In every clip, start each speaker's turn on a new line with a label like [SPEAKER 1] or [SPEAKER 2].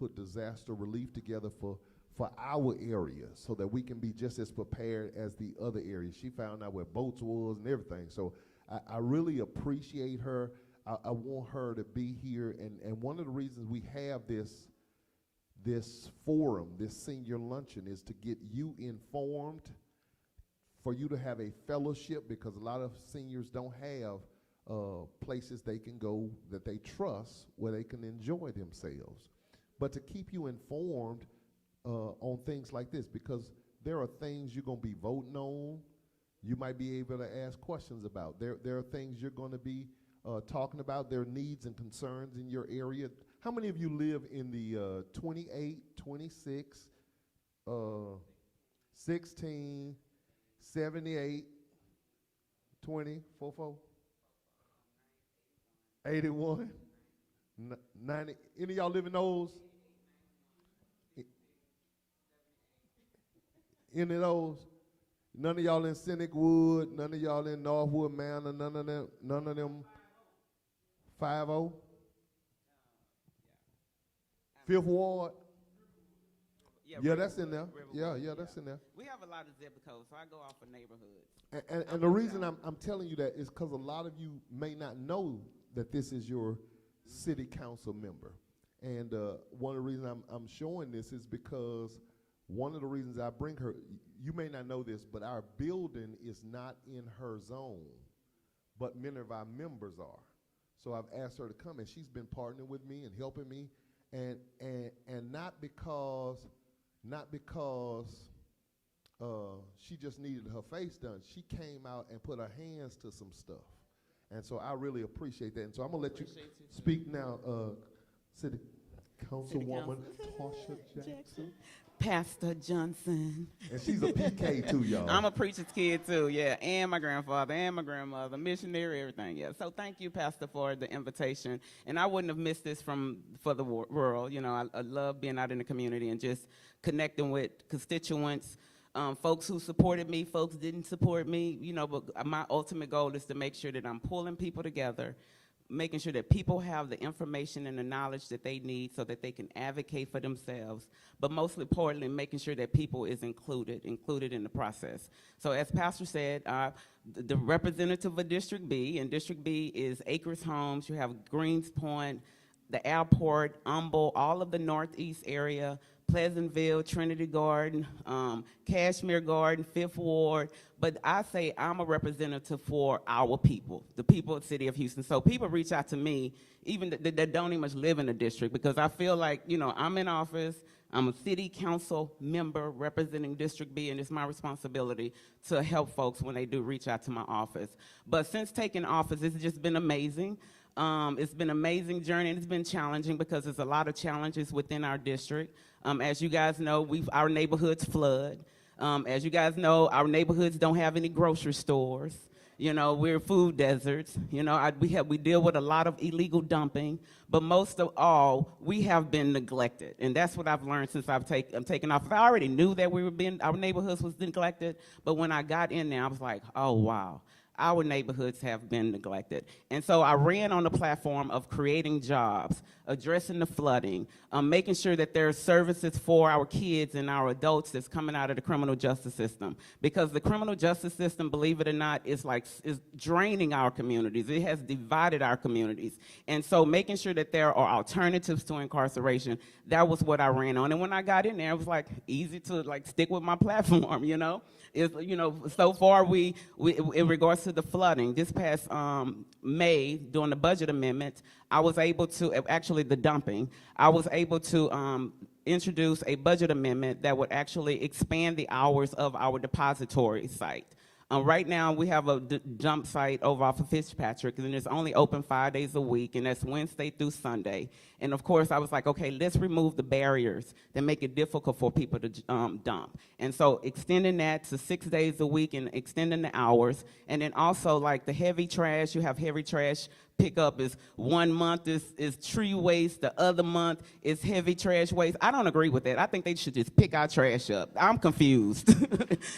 [SPEAKER 1] put disaster relief together for our area so that we can be just as prepared as the other areas. She found out where boats was and everything. So I really appreciate her. I want her to be here. And one of the reasons we have this forum, this senior luncheon, is to get you informed, for you to have a fellowship, because a lot of seniors don't have places they can go that they trust where they can enjoy themselves. But to keep you informed on things like this, because there are things you're going to be voting on, you might be able to ask questions about. There are things you're going to be talking about, their needs and concerns in your area. How many of you live in the 28, 26, 16, 78, 20, 44, 81, 90? Any of y'all live in those? Any of those? None of y'all in Cynic Wood, none of y'all in Northwood Manor, none of them 5-0? Fifth Ward? Yeah, that's in there. Yeah, that's in there.
[SPEAKER 2] We have a lot of zip codes, so I go off of neighborhoods.
[SPEAKER 1] And the reason I'm telling you that is because a lot of you may not know that this is your city council member. And one of the reasons I'm showing this is because one of the reasons I bring her, you may not know this, but our building is not in her zone, but many of our members are. So I've asked her to come, and she's been partnering with me and helping me, and not because she just needed her face done. She came out and put her hands to some stuff, and so I really appreciate that. And so I'm gonna let you speak now, City Councilwoman Tasha Jackson.
[SPEAKER 2] Pastor Johnson.
[SPEAKER 1] And she's a PK too, y'all.
[SPEAKER 2] I'm a preacher's kid too, yeah, and my grandfather and my grandmother, missionary, everything, yeah. So thank you, Pastor, for the invitation. And I wouldn't have missed this for the world. You know, I love being out in the community and just connecting with constituents, folks who supported me, folks didn't support me, you know, but my ultimate goal is to make sure that I'm pulling people together, making sure that people have the information and the knowledge that they need so that they can advocate for themselves, but most importantly, making sure that people is included in the process. So as Pastor said, the representative of District B, and District B is Acres Homes, you have Greenspoint, the airport, Humble, all of the northeast area, Pleasantville, Trinity Garden, Cashmere Garden, Fifth Ward. But I say I'm a representative for our people, the people of the city of Houston. So people reach out to me, even that don't even much live in the district, because I feel like, you know, I'm in office, I'm a city council member representing District B, and it's my responsibility to help folks when they do reach out to my office. But since taking office, it's just been amazing. It's been an amazing journey, and it's been challenging because there's a lot of challenges within our district. As you guys know, our neighborhoods flood. As you guys know, our neighborhoods don't have any grocery stores. You know, we're food deserts. You know, we deal with a lot of illegal dumping, but most of all, we have been neglected, and that's what I've learned since I'm taking off. I already knew that our neighborhoods was neglected, but when I got in there, I was like, oh wow. Our neighborhoods have been neglected. And so I ran on the platform of creating jobs, addressing the flooding, making sure that there are services for our kids and our adults that's coming out of the criminal justice system. Because the criminal justice system, believe it or not, is draining our communities. It has divided our communities. And so making sure that there are alternatives to incarceration, that was what I ran on. And when I got in there, it was easy to stick with my platform, you know? So far we in regards to the flooding, this past May, during the budget amendments, I was able to, actually the dumping, I was able to introduce a budget amendment that would actually expand the hours of our depository site. Right now, we have a dump site over off of Fitzpatrick, and it's only open 5 days a week, and that's Wednesday through Sunday. And of course, I was like, okay, let's remove the barriers that make it difficult for people to dump. And so extending that to 6 days a week and extending the hours, and then also the heavy trash, you have heavy trash pickup is 1 month is tree waste, the other month is heavy trash waste. I don't agree with that. I think they should just pick our trash up. I'm confused.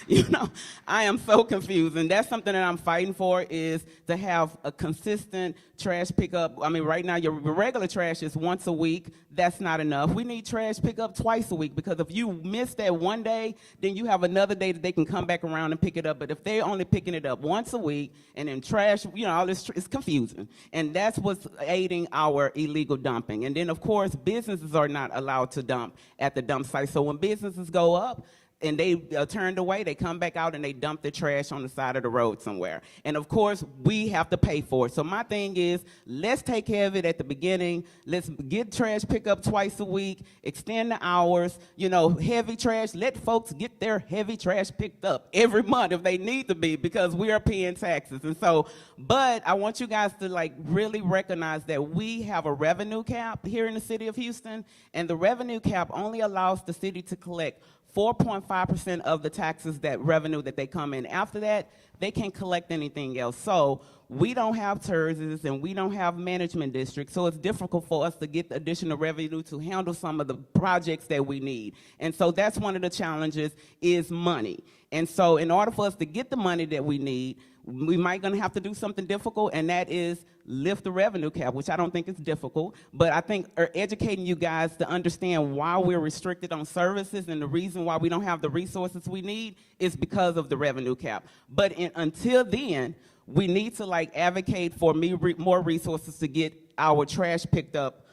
[SPEAKER 2] You know, I am so confused, and that's something that I'm fighting for, is to have a consistent trash pickup. I mean, right now your regular trash is 1 once a week, that's not enough. We need trash pickup twice a week, because if you miss that one day, then you have another day that they can come back around and pick it up. But if they're only picking it up once a week, and then trash, all this, it's confusing. And that's what's aiding our illegal dumping. And then, of course, businesses are not allowed to dump at the dump site. So when businesses go up, and they turned away, they come back out and they dump the trash on the side of the road somewhere. And of course, we have to pay for it. So my thing is, let's take care of it at the beginning. Let's get trash pickup twice a week, extend the hours, heavy trash. Let folks get their heavy trash picked up every month if they need to be, because we are paying taxes. And so, but I want you guys to really recognize that we have a revenue cap here in the city of Houston, and the revenue cap only allows the city to collect 4.5% of the taxes, that revenue that they come in. After that, they can't collect anything else. So we don't have TERSs and we don't have management districts, so it's difficult for us to get additional revenue to handle some of the projects that we need. And so that's one of the challenges, is money. And so in order for us to get the money that we need, we might gonna have to do something difficult, and that is lift the revenue cap, which I don't think is difficult, but I think educating you guys to understand why we're restricted on services, and the reason why we don't have the resources we need is because of the revenue cap. But until then, we need to advocate for more resources to get our trash picked up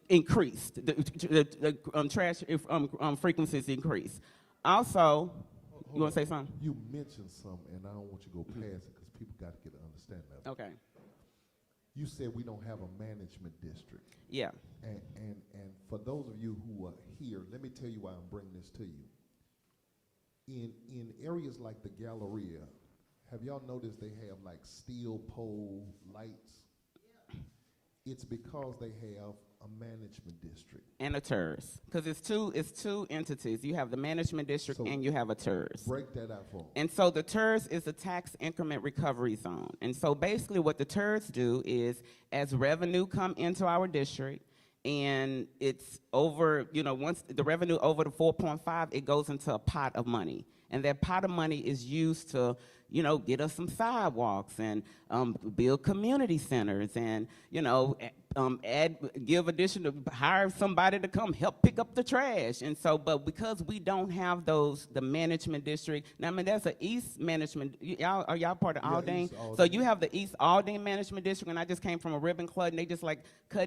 [SPEAKER 2] increased, the trash frequencies increased. Also, you want to say something?
[SPEAKER 1] You mentioned something, and I don't want you to go past it because people got to get an understanding of it.
[SPEAKER 2] Okay.
[SPEAKER 1] You said we don't have a management district.
[SPEAKER 2] Yeah.
[SPEAKER 1] And for those of you who are here, let me tell you why I'm bringing this to you. In areas like the Galleria, have y'all noticed they have steel pole lights? Yeah. It's because they have a management district.
[SPEAKER 2] And a TERS, because it's two entities. You have the management district and you have a TERS.
[SPEAKER 1] Break that out for me.
[SPEAKER 2] And so the TERS is a tax increment recovery zone. And so basically what the TERS do is, as revenue come into our district, and it's over, once the revenue over the 4.5, it goes into a pot of money. And that pot of money is used to, get us some sidewalks and build community centers and, hire somebody to come help pick up the trash. And so, but because we don't have the management district, now, that's an East management, are y'all part of Aldine? So you have the East Aldine Management District, and I just came from a ribbon club, and they just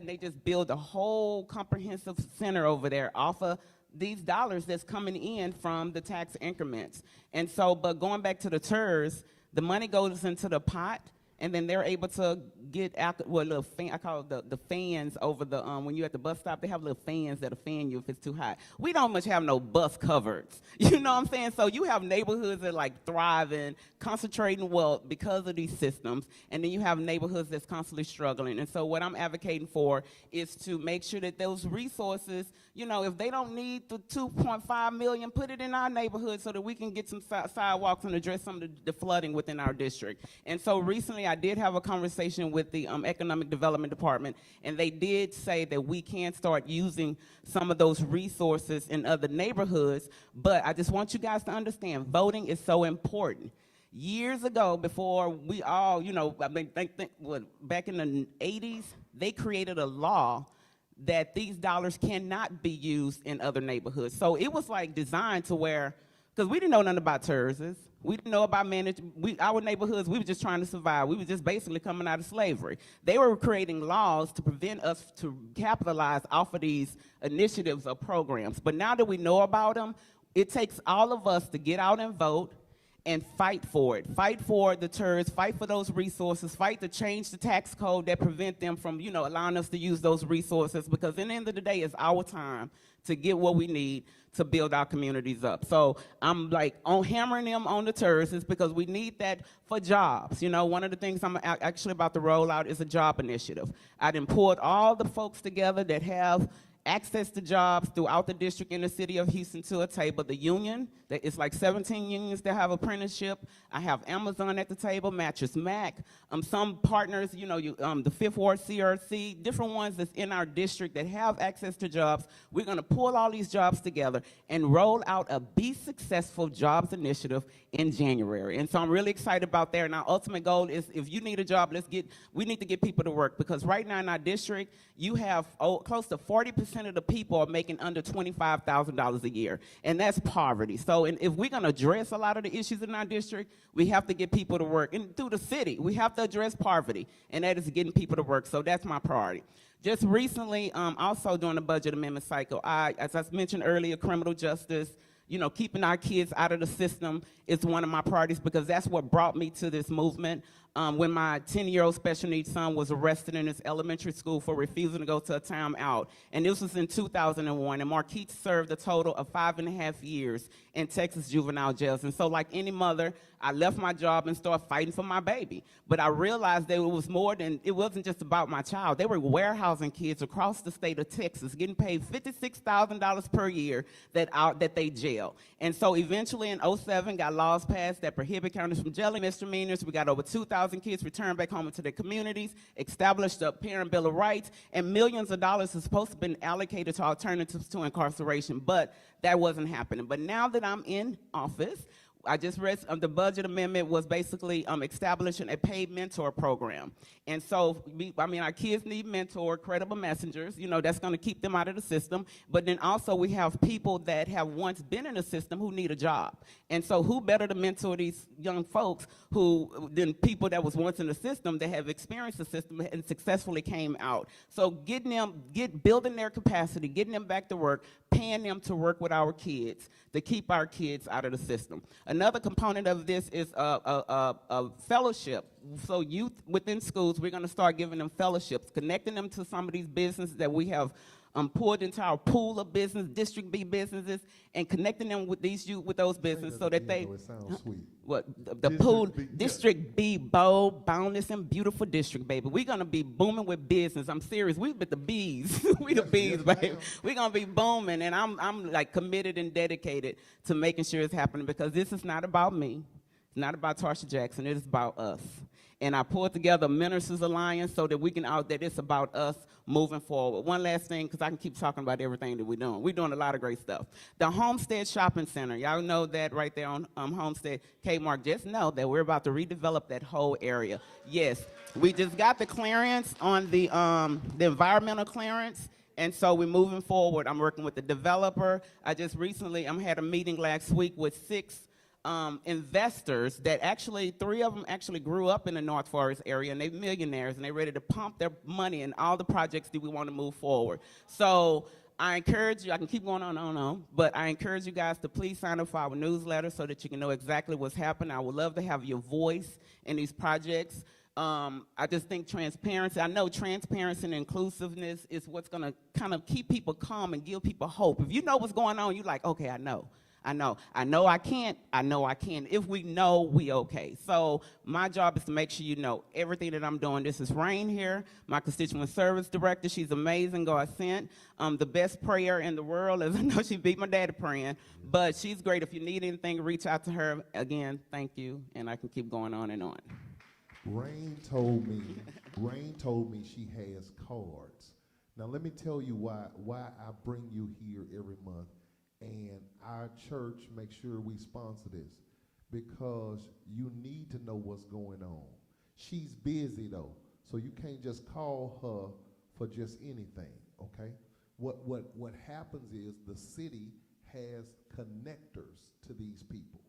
[SPEAKER 2] they just build a whole comprehensive center over there off of these dollars that's coming in from the tax increments. And so, but going back to the TERS, the money goes into the pot, and then they're able to get little fan, I call it the fans over the, when you're at the bus stop, they have little fans that'll fan you if it's too hot. We don't much have no bus covers, you know what I'm saying? So you have neighborhoods that thriving, concentrating wealth because of these systems, and then you have neighborhoods that's constantly struggling. And so what I'm advocating for is to make sure that those resources, if they don't need the $2.5 million, put it in our neighborhood so that we can get some sidewalks and address some of the flooding within our district. And so recently I did have a conversation with the Economic Development Department, and they did say that we can start using some of those resources in other neighborhoods, but I just want you guys to understand, voting is so important. Years ago, before we all, back in the 80s, they created a law that these dollars cannot be used in other neighborhoods. So it was designed to where, because we didn't know nothing about TERSs, we didn't know about our neighborhoods, we were just trying to survive. We were just basically coming out of slavery. They were creating laws to prevent us to capitalize off of these initiatives or programs. But now that we know about them, it takes all of us to get out and vote and fight for it. Fight for the TERS, fight for those resources, fight to change the tax code that prevent them from, allowing us to use those resources, because in the end of the day, it's our time to get what we need to build our communities up. So I'm hammering them on the TERS because we need that for jobs. One of the things I'm actually about to roll out is a job initiative. I done pulled all the folks together that have access to jobs throughout the district in the city of Houston to a table. The union, it's like 17 unions that have apprenticeship. I have Amazon at the table, Mattress Mac, some partners, the Fifth Ward CRC, different ones that's in our district that have access to jobs. We're going to pull all these jobs together and roll out a Be Successful Jobs Initiative in January. And so I'm really excited about that. And our ultimate goal is, if you need a job, we need to get people to work, because right now in our district, you have close to 40% of the people are making under $25,000 a year, and that's poverty. So if we're going to address a lot of the issues in our district, we have to get people to work. And through the city, we have to address poverty, and that is getting people to work. So that's my priority. Just recently, also during the budget amendment cycle, as I mentioned earlier, criminal justice, keeping our kids out of the system is one of my priorities, because that's what brought me to this movement. When my 10-year-old special needs son was arrested in his elementary school for refusing to go to a timeout, and this was in 2001, and Marquise served a total of 5.5 years in Texas juvenile jails. And so, like any mother, I left my job and started fighting for my baby. But I realized that it wasn't just about my child. They were warehousing kids across the state of Texas, getting paid $56,000 per year that they jail. And so eventually in 2007, got laws passed that prohibit counties from jailing misdemeanors. We got over 2,000 kids returned back home into their communities, established a Parent Bill of Rights, and millions of dollars is supposed to have been allocated to alternatives to incarceration. But that wasn't happening. But now that I'm in office, I just read the budget amendment was basically establishing a paid mentor program. And so, our kids need mentor, credible messengers, that's going to keep them out of the system. But then also we have people that have once been in the system who need a job. And so who better to mentor these young folks than people that was once in the system that have experienced the system and successfully came out. So building their capacity, getting them back to work, paying them to work with our kids, to keep our kids out of the system. Another component of this is a fellowship. So youth within schools, we're going to start giving them fellowships, connecting them to some of these businesses that we have poured into our pool of business, District B businesses, and connecting them with those businesses so that they.
[SPEAKER 1] It sounds sweet.
[SPEAKER 2] What the pool, District B, bold, boundless, and beautiful district, baby. We're gonna be booming with business. I'm serious. We with the bees. We the bees, baby. We're gonna be booming, and I'm like committed and dedicated to making sure it's happening, because this is not about me. It's not about Tarsha Jackson. It is about us. And I pulled together a Ministers Alliance so that that it's about us moving forward. One last thing, because I can keep talking about everything that we're doing. We're doing a lot of great stuff. The Homestead Shopping Center, y'all know that right there on Homestead Kmart. Just know that we're about to redevelop that whole area. Yes, we just got the clearance on the environmental clearance. And so we're moving forward. I'm working with the developer. I had a meeting last week with 6 investors that 3 of them actually grew up in the North Forest area, and they're millionaires, and they're ready to pump their money in all the projects that we want to move forward. So I encourage you, I can keep going on, but I encourage you guys to please sign up for our newsletter so that you can know exactly what's happening. I would love to have your voice in these projects. I just think transparency, I know transparency and inclusiveness is what's going to kind of keep people calm and give people hope. If you know what's going on, you're like, okay, I know I can't. If we know, we okay. So my job is to make sure you know everything that I'm doing. This is Rain here, my constituent service director. She's amazing, God sent. The best prayer in the world, as I know she beat my daddy praying, but she's great. If you need anything, reach out to her. Again, thank you, and I can keep going on and on.
[SPEAKER 1] Rain told me she has cards. Now let me tell you why I bring you here every month. And our church makes sure we sponsor this, because you need to know what's going on. She's busy though, so you can't just call her for just anything, okay? What happens is the city has connectors to these people.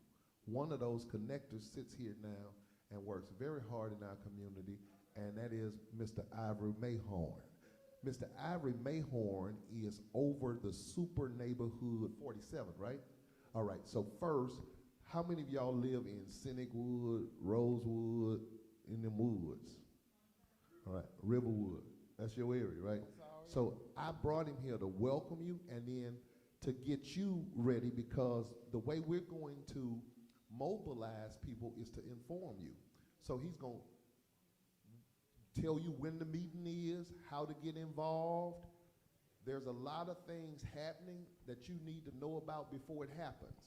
[SPEAKER 1] One of those connectors sits here now and works very hard in our community, and that is Mr. Ivory Mayhorn. Mr. Ivory Mayhorn is over the super neighborhood 47, right? All right, so first, how many of y'all live in Scenic Wood, Rosewood, in the woods? All right, Riverwood, that's your area, right? So I brought him here to welcome you and then to get you ready, because the way we're going to mobilize people is to inform you. So he's going to tell you when the meeting is, how to get involved. there's a lot of things happening that you need to know about before it happens.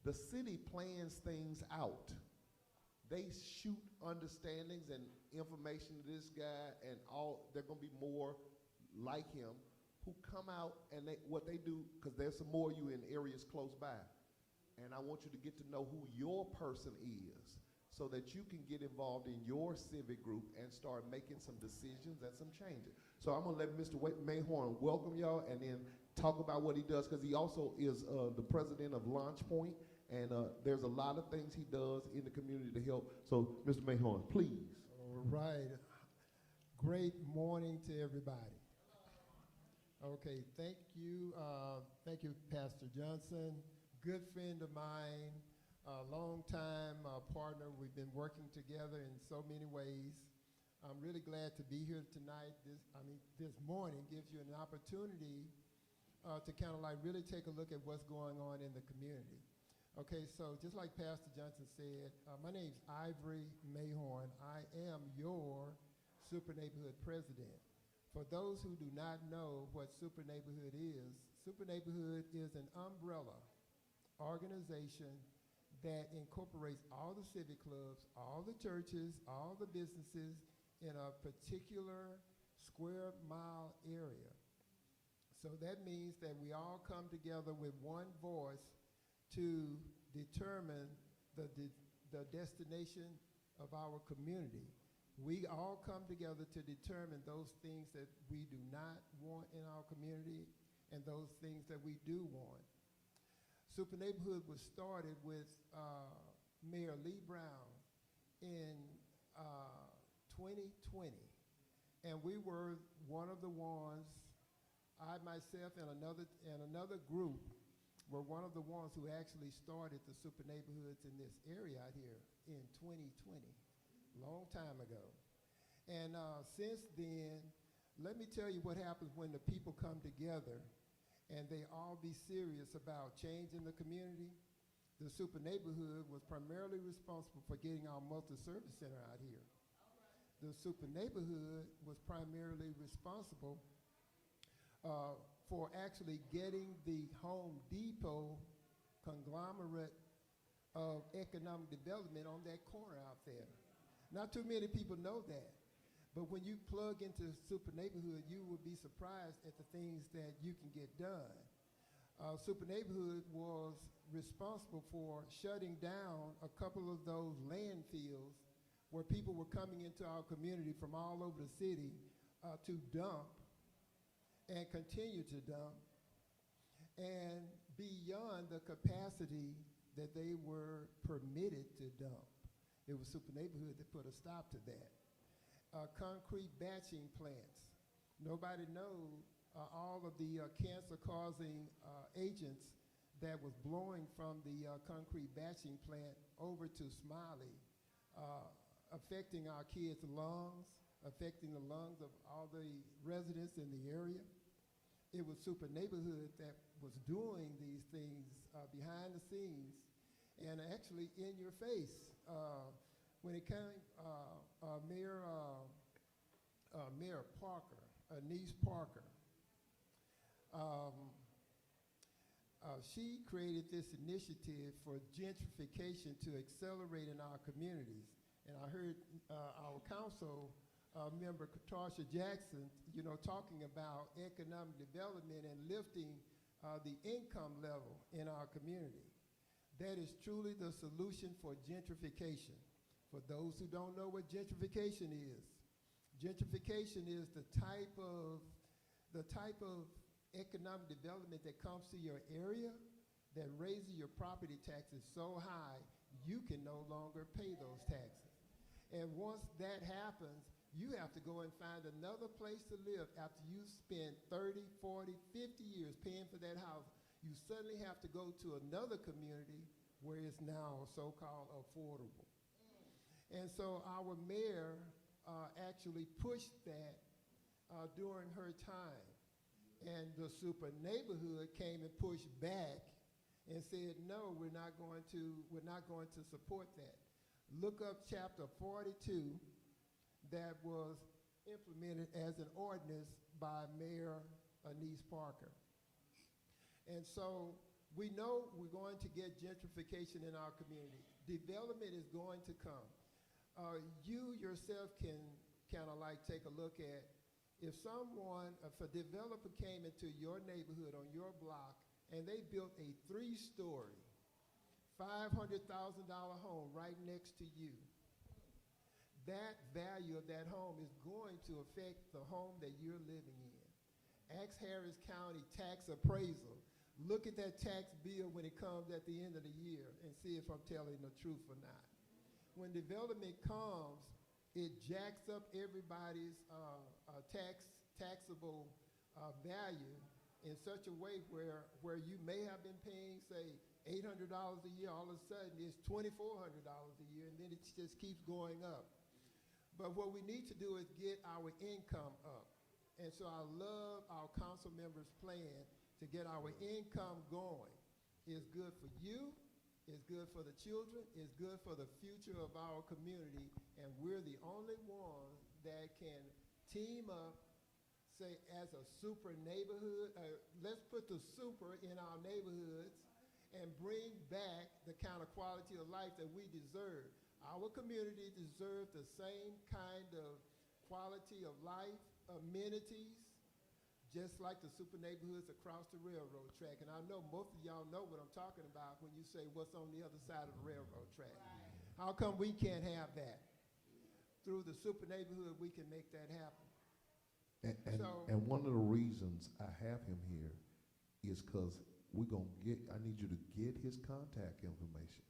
[SPEAKER 1] The city plans things out. They shoot understandings and information to this guy, and there are going to be more like him who come out and what they do, because there's some more of you in areas close by. And I want you to get to know who your person is so that you can get involved in your civic group and start making some decisions and some changes. So I'm going to let Mr. Mayhorn welcome y'all and then talk about what he does, because he also is the president of Launch Point, and there's a lot of things he does in the community to help. So, Mr. Mayhorn, please.
[SPEAKER 3] All right. Great morning to everybody. Okay, thank you, Pastor Johnson. Good friend of mine, long-time partner. We've been working together in so many ways. I'm really glad to be here tonight. This morning gives you an opportunity to kind of like really take a look at what's going on in the community. Okay, so just like Pastor Johnson said, my name's Ivory Mayhorn. I am your Super Neighborhood President. For those who do not know what Super Neighborhood is an umbrella organization that incorporates all the civic clubs, all the churches, all the businesses in a particular square mile area. So that means that we all come together with one voice to determine the destination of our community. We all come together to determine those things that we do not want in our community and those things that we do want. Super Neighborhood was started with Mayor Lee Brown in 2020, and we were one of the ones, I myself and another group were one of the ones who actually started the super neighborhoods in this area out here in 2020, long time ago. And since then, let me tell you what happens when the people come together and they all be serious about changing the community. The super neighborhood was primarily responsible for getting our multi-service center out here. The super neighborhood was primarily responsible for actually getting the Home Depot conglomerate of economic development on that corner out there. Not too many people know that, but when you plug into Super Neighborhood, you will be surprised at the things that you can get done. Super Neighborhood was responsible for shutting down a couple of those landfills where people were coming into our community from all over the city to dump and continue to dump, and beyond the capacity that they were permitted to dump. It was Super Neighborhood that put a stop to that. Concrete batching plants. Nobody knows all of the cancer-causing agents that was blowing from the concrete batching plant over to Smiley, affecting our kids' lungs, affecting the lungs of all the residents in the area. It was Super Neighborhood that was doing these things behind the scenes and actually in your face. When it came, Mayor Parker, Anise Parker, she created this initiative for gentrification to accelerate in our communities. And I heard our council member Tasha Jackson, talking about economic development and lifting the income level in our community. That is truly the solution for gentrification. For those who don't know what gentrification is the type of economic development that comes to your area that raises your property taxes so high you can no longer pay those taxes. And once that happens, you have to go and find another place to live after you spend 30, 40, 50 years paying for that house. You suddenly have to go to another community where it's now so-called affordable. And so our mayor actually pushed that during her time. And the super neighborhood came and pushed back and said, no, we're not going to support that. Look up chapter 42 that was implemented as an ordinance by Mayor Anise Parker. And so we know we're going to get gentrification in our community. Development is going to come. You yourself can kind of like take a look at if a developer came into your neighborhood on your block and they built a 3-story, $500,000 home right next to you, that value of that home is going to affect the home that you're living in. Ask Harris County tax appraisal. Look at that tax bill when it comes at the end of the year and see if I'm telling the truth or not. When development comes, it jacks up everybody's taxable value in such a way where you may have been paying, say, $800 a year, all of a sudden it's $2,400 a year, and then it just keeps going up. But what we need to do is get our income up. And so I love our council members' plan to get our income going. It's good for you, it's good for the children, it's good for the future of our community, and we're the only ones that can team up, say, as a super neighborhood. Let's put the super in our neighborhoods and bring back the kind of quality of life that we deserve. Our community deserves the same kind of quality of life, amenities, just like the super neighborhoods across the railroad track. And I know most of y'all know what I'm talking about when you say what's on the other side of the railroad track. Right. How come we can't have that? Through the super neighborhood, we can make that happen.
[SPEAKER 1] And one of the reasons I have him here is because I need you to get his contact information.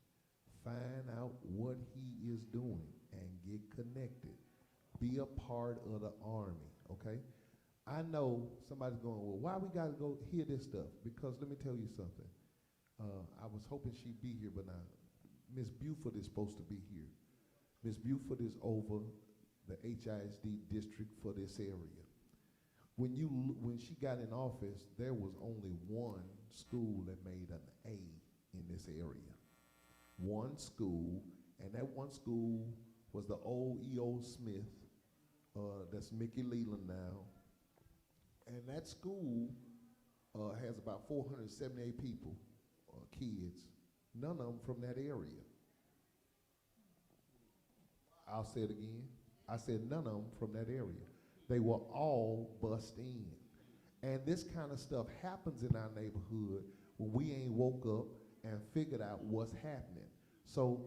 [SPEAKER 1] Find out what he is doing and get connected. Be a part of the Army, okay? I know somebody's going, well, why we got to go hear this stuff? Because let me tell you something. I was hoping she'd be here, but now Miss Buford is supposed to be here. Miss Buford is over the HISD district for this area. When she got in office, there was only one school that made an A in this area. One school, and that one school was the old E.O. Smith. That's Mickey Leland now. And that school has about 478 people, kids, none of them from that area. I'll say it again. I said none of them from that area. They were all bussed in. And this kind of stuff happens in our neighborhood when we ain't woke up and figured out what's happening. So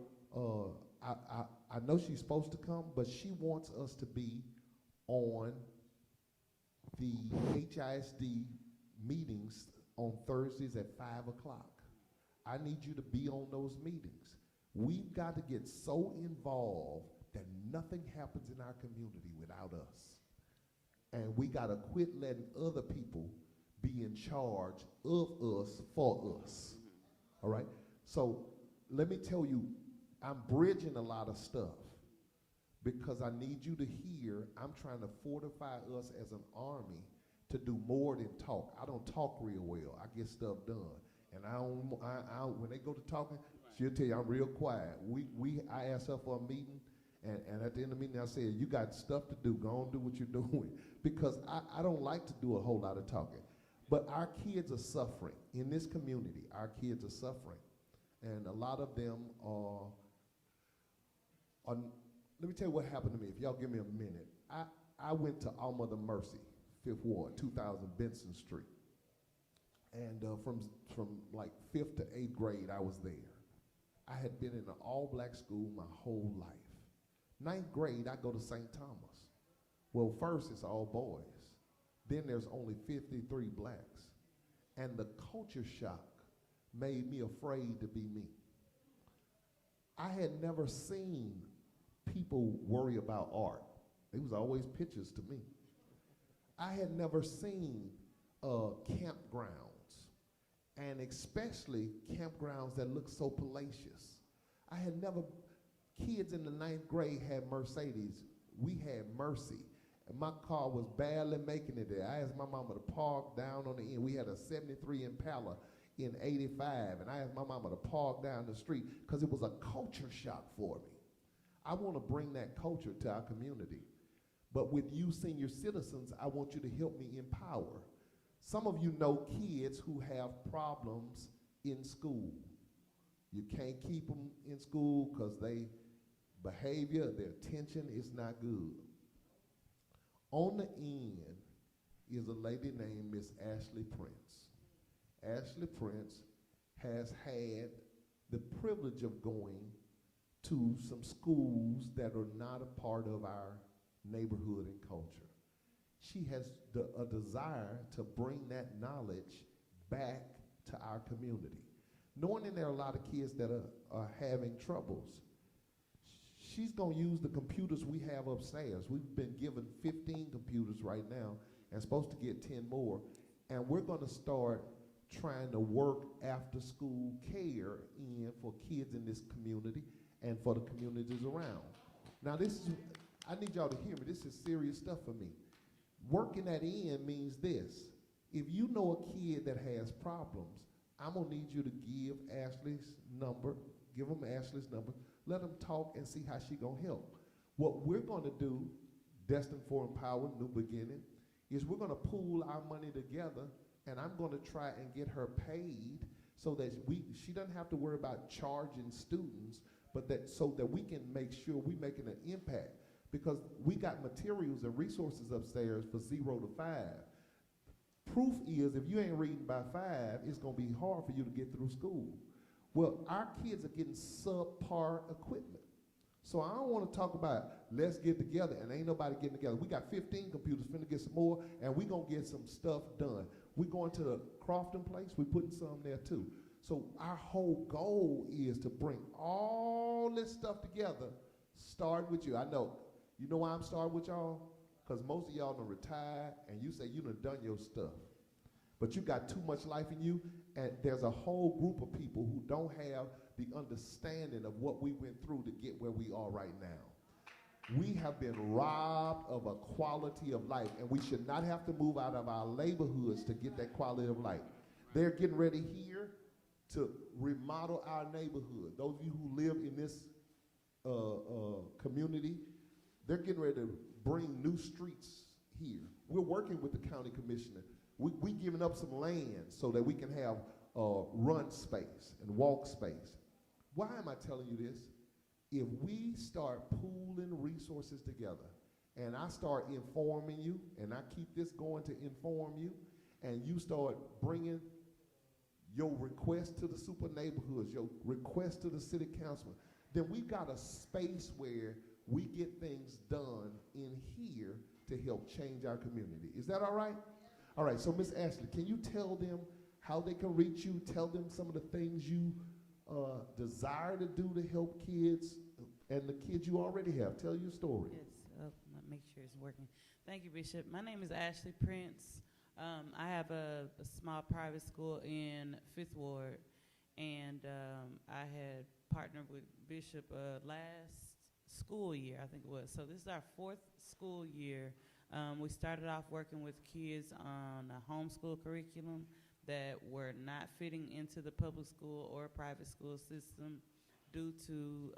[SPEAKER 1] I know she's supposed to come, but she wants us to be on the HISD meetings on Thursdays at 5 o'clock. I need you to be on those meetings. We've got to get so involved that nothing happens in our community without us. And we got to quit letting other people be in charge of us for us. All right? So let me tell you, I'm bridging a lot of stuff because I need you to hear I'm trying to fortify us as an army to do more than talk. I don't talk real well. I get stuff done. And when they go to talking, she'll tell you I'm real quiet. I asked her for a meeting, and at the end of the meeting I said, you got stuff to do. Go on, do what you're doing. Because I don't like to do a whole lot of talking. But our kids are suffering. In this community, our kids are suffering. And a lot of them are let me tell you what happened to me. If y'all give me a minute. I went to All Mother Mercy, 5th Ward, 2000 Benson Street. And from like 5th to 8th grade, I was there. I had been in an all-black school my whole life. 9th grade, I go to St. Thomas. Well, first it's all boys. Then there's only 53 blacks. And the culture shock made me afraid to be me. I had never seen people worry about art. It was always pictures to me. I had never seen campgrounds, and especially campgrounds that look so palatial. Kids in the 9th grade had Mercedes. We had Mercy. And my car was barely making it there. I asked my mama to park down on the end. We had a 73 Impala in 85, and I asked my mama to park down the street because it was a culture shock for me. I want to bring that culture to our community. But with you senior citizens, I want you to help me empower. Some of you know kids who have problems in school. You can't keep them in school because their behavior, their attention is not good. On the end is a lady named Miss Ashley Prince. Ashley Prince has had the privilege of going to some schools that are not a part of our neighborhood and culture. She has a desire to bring that knowledge back to our community. Knowing that there are a lot of kids that are having troubles, she's going to use the computers we have upstairs. We've been given 15 computers right now and supposed to get 10 more. And we're going to start trying to work after school care in for kids in this community and for the communities around. Now I need y'all to hear me. This is serious stuff for me. Working that in means this. If you know a kid that has problems, I'm going to need you to give Ashley's number, give them Ashley's number, let them talk and see how she going to help. What we're going to do, Destined for Empower, New Beginning, is we're going to pool our money together, and I'm going to try and get her paid so that she doesn't have to worry about charging students, but so that we can make sure we're making an impact. Because we got materials and resources upstairs for 0 to 5. Proof is if you ain't reading by 5, it's going to be hard for you to get through school. Well, our kids are getting subpar equipment. So I don't want to talk about let's get together and ain't nobody getting together. We got 15 computers, finna get some more, and we going to get some stuff done. We going to the Crofton place, we putting some there too. So our whole goal is to bring all this stuff together, start with you. I know. You know why I'm starting with y'all? Because most of y'all done retired, and you say you done your stuff. But you got too much life in you, and there's a whole group of people who don't have the understanding of what we went through to get where we are right now. We have been robbed of a quality of life, and we should not have to move out of our neighborhoods to get that quality of life. They're getting ready here to remodel our neighborhood. Those of you who live in this community, they're getting ready to bring new streets here. We're working with the county commissioner. We giving up some land so that we can have run space and walk space. Why am I telling you this? If we start pooling resources together, and I start informing you, and I keep this going to inform you, and you start bringing your request to the super neighborhoods, your request to the city councilman, then we've got a space where we get things done in here to help change our community. Is that all right? All right, so Miss Ashley, can you tell them how they can reach you? Tell them some of the things you desire to do to help kids and the kids you already have. Tell your story.
[SPEAKER 4] Yes, make sure it's working. Thank you, Bishop. My name is Ashley Prince. I have a small private school in 5th Ward, and I had partnered with Bishop last school year, I think it was. So this is our 4th school year. We started off working with kids on a homeschool curriculum that were not fitting into the public school or private school system due to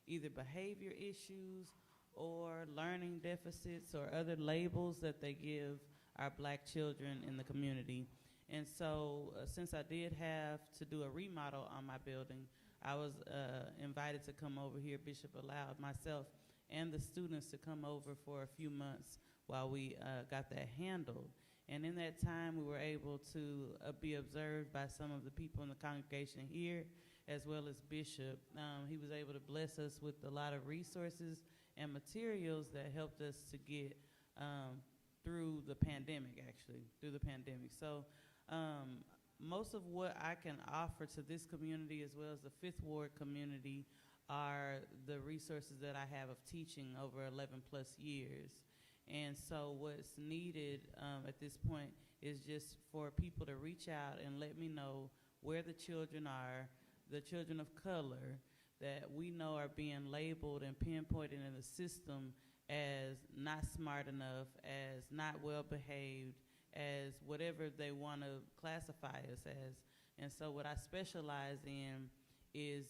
[SPEAKER 4] either behavior issues or learning deficits or other labels that they give our black children in the community. And so since I did have to do a remodel on my building, I was invited to come over here. Bishop allowed myself and the students to come over for a few months while we got that handled. And in that time, we were able to be observed by some of the people in the congregation here, as well as Bishop. He was able to bless us with a lot of resources and materials that helped us to get through the pandemic, So most of what I can offer to this community as well as the 5th Ward community are the resources that I have of teaching over 11 plus years. And so what's needed at this point is just for people to reach out and let me know where the children are, the children of color that we know are being labeled and pinpointed in the system as not smart enough, as not well behaved, as whatever they want to classify us as. And so what I specialize in is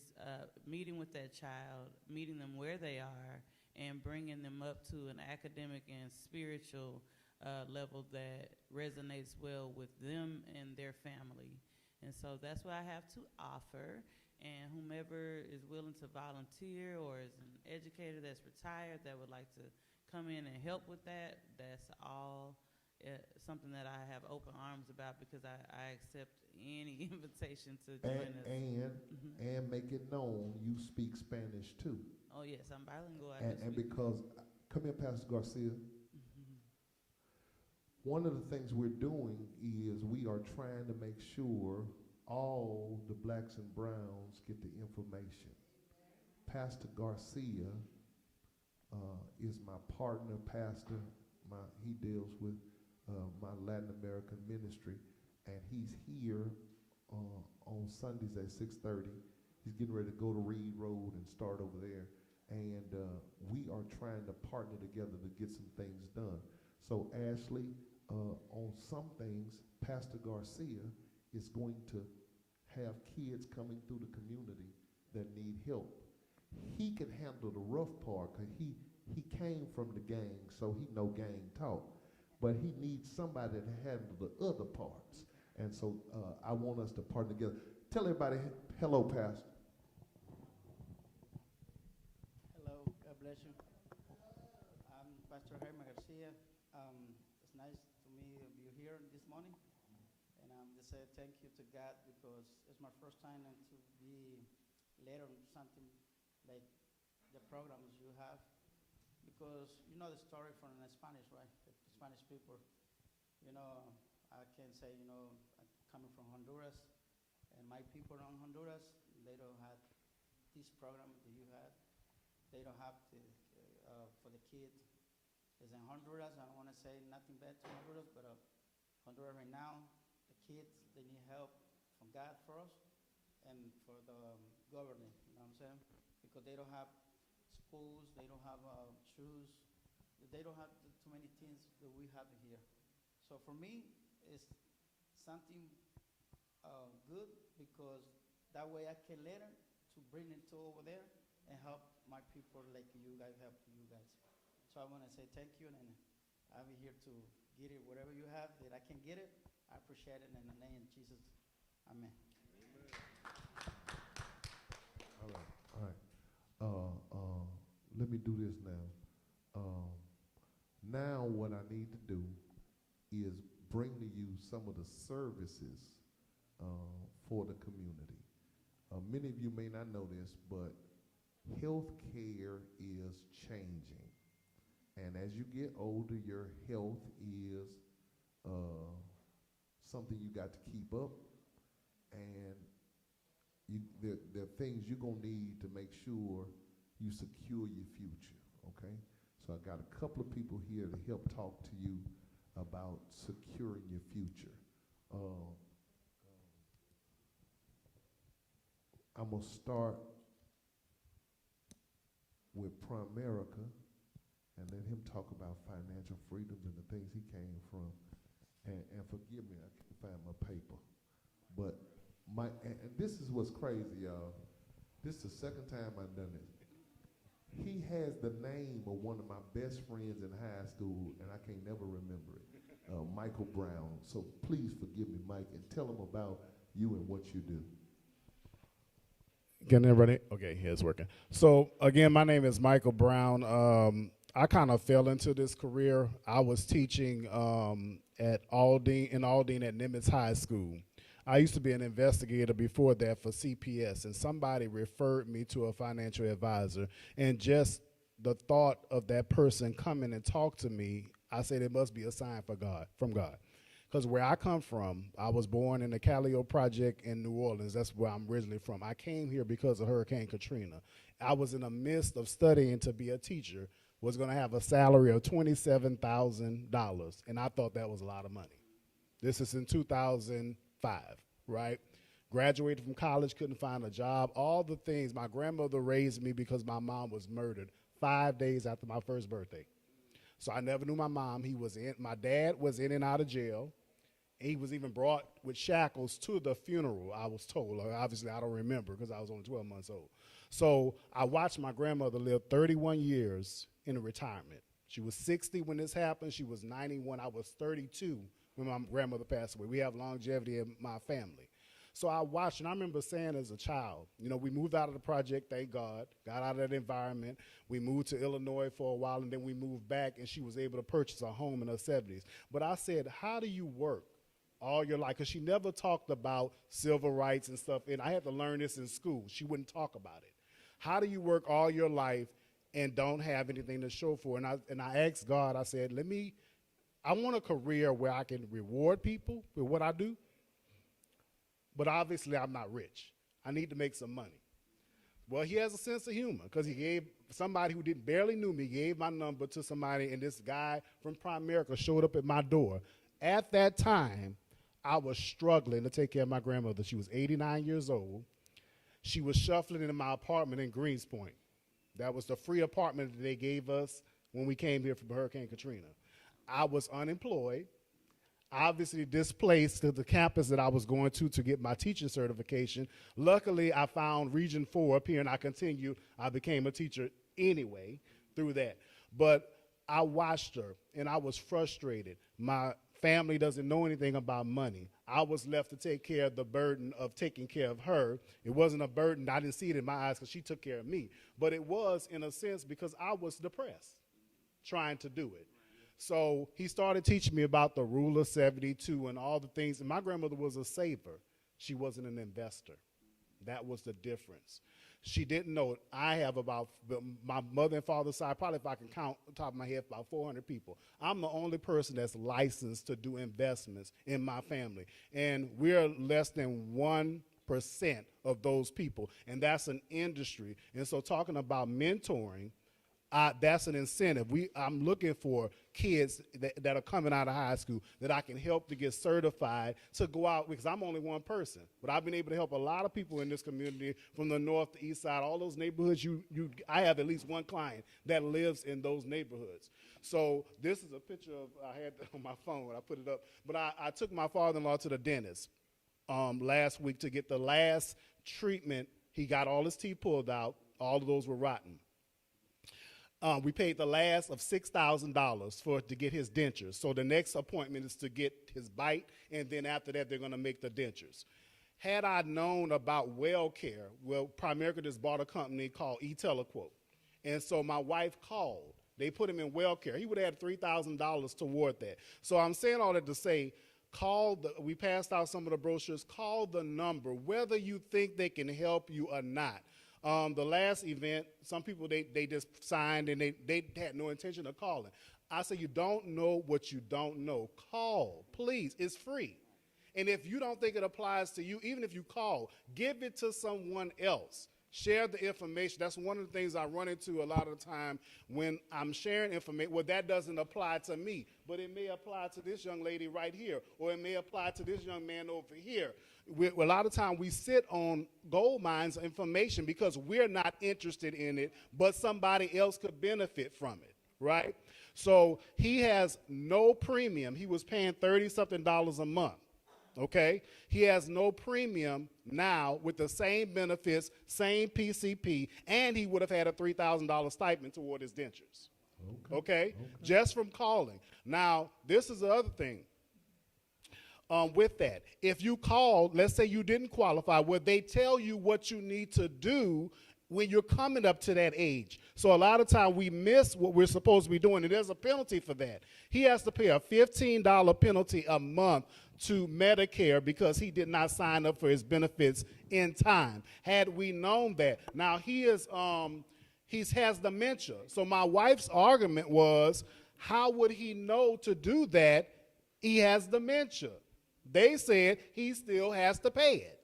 [SPEAKER 4] meeting with that child, meeting them where they are, and bringing them up to an academic and spiritual level that resonates well with them and their family. And so that's what I have to offer. And whomever is willing to volunteer or is an educator that's retired that would like to come in and help with that, that's all something that I have open arms about, because I accept any invitation to join us.
[SPEAKER 1] And make it known you speak Spanish too.
[SPEAKER 4] Oh yes, I'm bilingual.
[SPEAKER 1] And because, come here, Pastor Garcia. One of the things we're doing is we are trying to make sure all the blacks and browns get the information. Pastor Garcia is my partner pastor. He deals with my Latin American ministry, and he's here on Sundays at 6:30. He's getting ready to go to Reed Road and start over there, and we are trying to partner together to get some things done. So Ashley, on some things, Pastor Garcia is going to have kids coming through the community that need help. He can handle the rough part because he came from the gang, so he know gang talk. But he needs somebody to handle the other parts. And so I want us to partner together. Tell everybody, hello, Pastor.
[SPEAKER 5] Hello, God bless you. I'm Pastor Jaime Garcia. It's nice to me to be here this morning. And just say thank you to God, because it's my first time and to be led on something like the programs you have. Because you know the story from the Spanish, right? The Spanish people. You know, I can say, you know, I'm coming from Honduras, and my people in Honduras, they don't have this program that you have. They don't have the, for the kids. It's in Honduras. I don't want to say nothing bad to Honduras, but Honduras right now, the kids, they need help from God first and for the government, you know what I'm saying? Because they don't have schools, they don't have shoes, they don't have too many things that we have here. So for me, it's something good, because that way I can later to bring it to over there and help my people like you guys help you guys. So I want to say thank you, and I'm here to get it, whatever you have that I can get it. I appreciate it in the name of Jesus. Amen.
[SPEAKER 1] All right. Let me do this now. Now what I need to do is bring to you some of the services for the community. Many of you may not know this, but health care is changing. And as you get older, your health is something you got to keep up. And there are things you're going to need to make sure you secure your future, okay? So I got a couple of people here to help talk to you about securing your future. I'm going to start with Primerica and let him talk about financial freedoms and the things he came from. And forgive me, I can't find my paper. But and this is what's crazy, y'all. This is the second time I've done it. He has the name of one of my best friends in high school, and I can't never remember it, Michael Brown. So please forgive me, Mike, and tell him about you and what you do.
[SPEAKER 6] Can everybody? Okay, yeah, it's working. So again, my name is Michael Brown. I kind of fell into this career. I was teaching at Aldine at Nimitz High School. I used to be an investigator before that for CPS, and somebody referred me to a financial advisor. And just the thought of that person coming and talk to me, I said it must be a sign from God. Because where I come from, I was born in the Callio Project in New Orleans. That's where I'm originally from. I came here because of Hurricane Katrina. I was in the midst of studying to be a teacher, was going to have a salary of $27,000, and I thought that was a lot of money. This is in 2005, right? Graduated from college, couldn't find a job, all the things. My grandmother raised me because my mom was murdered 5 days after my first birthday. So I never knew my mom. My dad was in and out of jail. He was even brought with shackles to the funeral, I was told. Obviously, I don't remember because I was only 12 months old. So I watched my grandmother live 31 years in retirement. She was 60 when this happened. She was 91. I was 32 when my grandmother passed away. We have longevity in my family. So I watched, and I remember saying as a child, you know, we moved out of the project, thank God, got out of that environment. We moved to Illinois for a while, and then we moved back, and she was able to purchase a home in her 70s. But I said, how do you work all your life? Because she never talked about civil rights and stuff, and I had to learn this in school. She wouldn't talk about it. How do you work all your life and don't have anything to show for? And I asked God, I said, I want a career where I can reward people with what I do, but obviously I'm not rich. I need to make some money. Well, he has a sense of humor because he gave somebody who barely knew me, gave my number to somebody, and this guy from Primerica showed up at my door. At that time, I was struggling to take care of my grandmother. She was 89 years old. She was shuffling into my apartment in Greenspoint. That was the free apartment that they gave us when we came here from Hurricane Katrina. I was unemployed, obviously displaced to the campus that I was going to get my teaching certification. Luckily, I found Region 4 up here, and I became a teacher anyway through that. But I watched her, and I was frustrated. My family doesn't know anything about money. I was left to take care of the burden of taking care of her. It wasn't a burden. I didn't see it in my eyes because she took care of me. But it was, in a sense, because I was depressed trying to do it. So he started teaching me about the Rule of 72 and all the things. And my grandmother was a saver. She wasn't an investor. That was the difference. She didn't know it. I have about, my mother and father's side, probably if I can count on top of my head, about 400 people. I'm the only person that's licensed to do investments in my family. And we're less than 1% of those people. And that's an industry. And so talking about mentoring, that's an incentive. I'm looking for kids that are coming out of high school that I can help to get certified to go out, because I'm only one person. But I've been able to help a lot of people in this community from the north to east side, all those neighborhoods. I have at least one client that lives in those neighborhoods. So this is a picture I had on my phone when I put it up. But I took my father-in-law to the dentist last week to get the last treatment. He got all his teeth pulled out. All of those were rotten. We paid the last of $6,000 to get his dentures. So the next appointment is to get his bite, and then after that, they're going to make the dentures. Had I known about WellCare, Primerica just bought a company called eTelequote. And so my wife called. They put him in WellCare. He would have had $3,000 toward that. So I'm saying all that to say, we passed out some of the brochures. Call the number, whether you think they can help you or not. The last event, some people, they just signed and they had no intention of calling. I say, you don't know what you don't know. Call, please. It's free. And if you don't think it applies to you, even if you call, give it to someone else. Share the information. That's one of the things I run into a lot of the time when I'm sharing information. Well, that doesn't apply to me, but it may apply to this young lady right here, or it may apply to this young man over here. A lot of time we sit on gold mines of information because we're not interested in it, but somebody else could benefit from it, right? So he has no premium. He was paying $30-something a month. Okay, he has no premium now with the same benefits, same PCP, and he would have had a $3,000 stipend toward his dentures. Okay, just from calling. Now, this is the other thing. With that, if you called, let's say you didn't qualify, would they tell you what you need to do when you're coming up to that age? So a lot of time we miss what we're supposed to be doing, and there's a penalty for that. He has to pay a $15 penalty a month to Medicare because he did not sign up for his benefits in time. Had we known that. Now he has dementia. So my wife's argument was, how would he know to do that? He has dementia. They said he still has to pay it.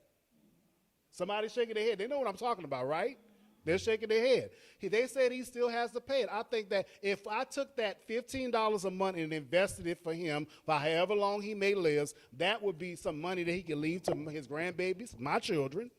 [SPEAKER 6] Somebody shaking their head. They know what I'm talking about, right? They're shaking their head. They said he still has to pay it. I think that if I took that $15 a month and invested it for him for however long he may live, that would be some money that he could leave to his grandbabies, my children,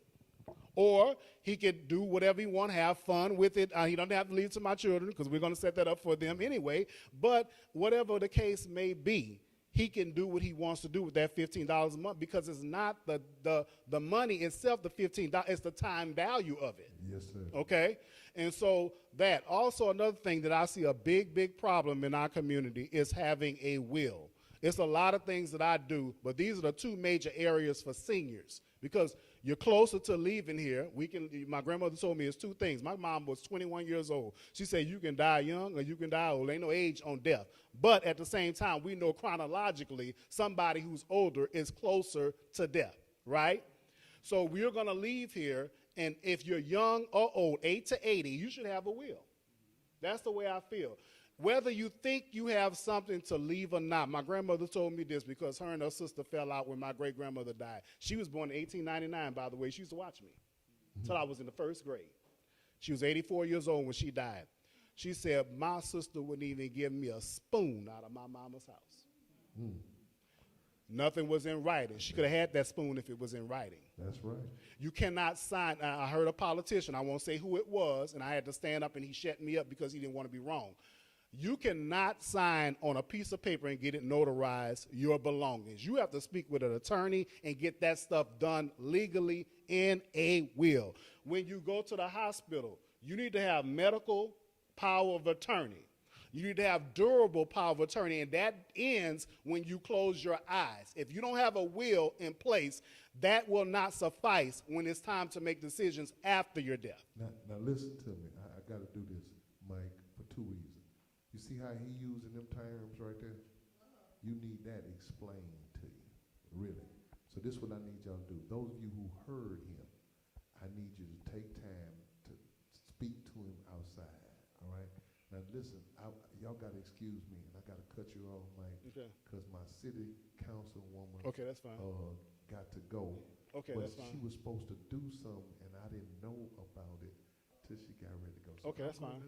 [SPEAKER 6] or he could do whatever he want, have fun with it. He doesn't have to leave to my children because we're going to set that up for them anyway. But whatever the case may be, he can do what he wants to do with that $15 a month, because it's not the money itself, the $15, it's the time value of it.
[SPEAKER 1] Yes, sir.
[SPEAKER 6] Okay? And so that. Also, another thing that I see a big problem in our community is having a will. It's a lot of things that I do, but these are the two major areas for seniors, because you're closer to leaving here. My grandmother told me it's two things. My mom was 21 years old. She said you can die young or you can die old. Ain't no age on death. But at the same time, we know chronologically somebody who's older is closer to death, right? So we're going to leave here, and if you're young or old, 8 to 80, you should have a will. That's the way I feel. Whether you think you have something to leave or not, my grandmother told me this because her and her sister fell out when my great-grandmother died. She was born in 1899, by the way. She used to watch me until I was in the first grade. She was 84 years old when she died. She said, my sister wouldn't even give me a spoon out of my mama's house. Nothing was in writing. She could have had that spoon if it was in writing.
[SPEAKER 1] That's right.
[SPEAKER 6] You cannot sign. I heard a politician, I won't say who it was, and I had to stand up and he shut me up because he didn't want to be wrong. You cannot sign on a piece of paper and get it notarized your belongings. You have to speak with an attorney and get that stuff done legally in a will. When you go to the hospital, you need to have medical power of attorney. You need to have durable power of attorney, and that ends when you close your eyes. If you don't have a will in place, that will not suffice when it's time to make decisions after your death.
[SPEAKER 1] Now listen to me. I got to do this, Mike, for two reasons. You see how he using them terms right there? You need that explained to you, really. So this is what I need y'all to do. Those of you who heard him, I need you to take time to speak to him outside, all right? Now listen, y'all got to excuse me, and I got to cut you off, Mike, because my city councilwoman
[SPEAKER 6] that's fine.
[SPEAKER 1] got to go.
[SPEAKER 6] Okay,
[SPEAKER 1] but
[SPEAKER 6] that's fine.
[SPEAKER 1] she was supposed to do something, and I didn't know about it till she got ready to go. So
[SPEAKER 6] Okay, that's fine.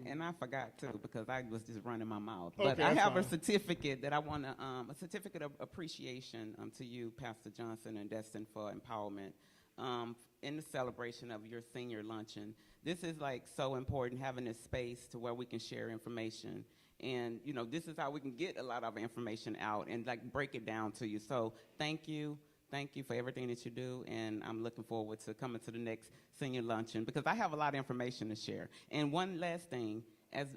[SPEAKER 2] And I forgot too because I was just running my mouth.
[SPEAKER 6] Okay,
[SPEAKER 2] But I
[SPEAKER 6] that's
[SPEAKER 2] have a
[SPEAKER 6] fine.
[SPEAKER 2] certificate that I want to, a certificate of appreciation to you, Pastor Johnson and Destined for Empowerment, in the celebration of your senior luncheon. This is like so important, having this space to where we can share information. And, you know, this is how we can get a lot of information out and like break it down to you. So thank you. Thank you for everything that you do, and I'm looking forward to coming to the next senior luncheon because I have a lot of information to share. And one last thing, as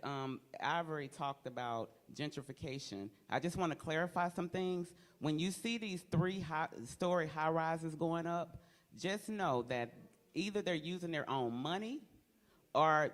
[SPEAKER 2] Ivory talked about gentrification, I just want to clarify some things. When you see these 3-story high-rises going up, just know that either they're using their own money or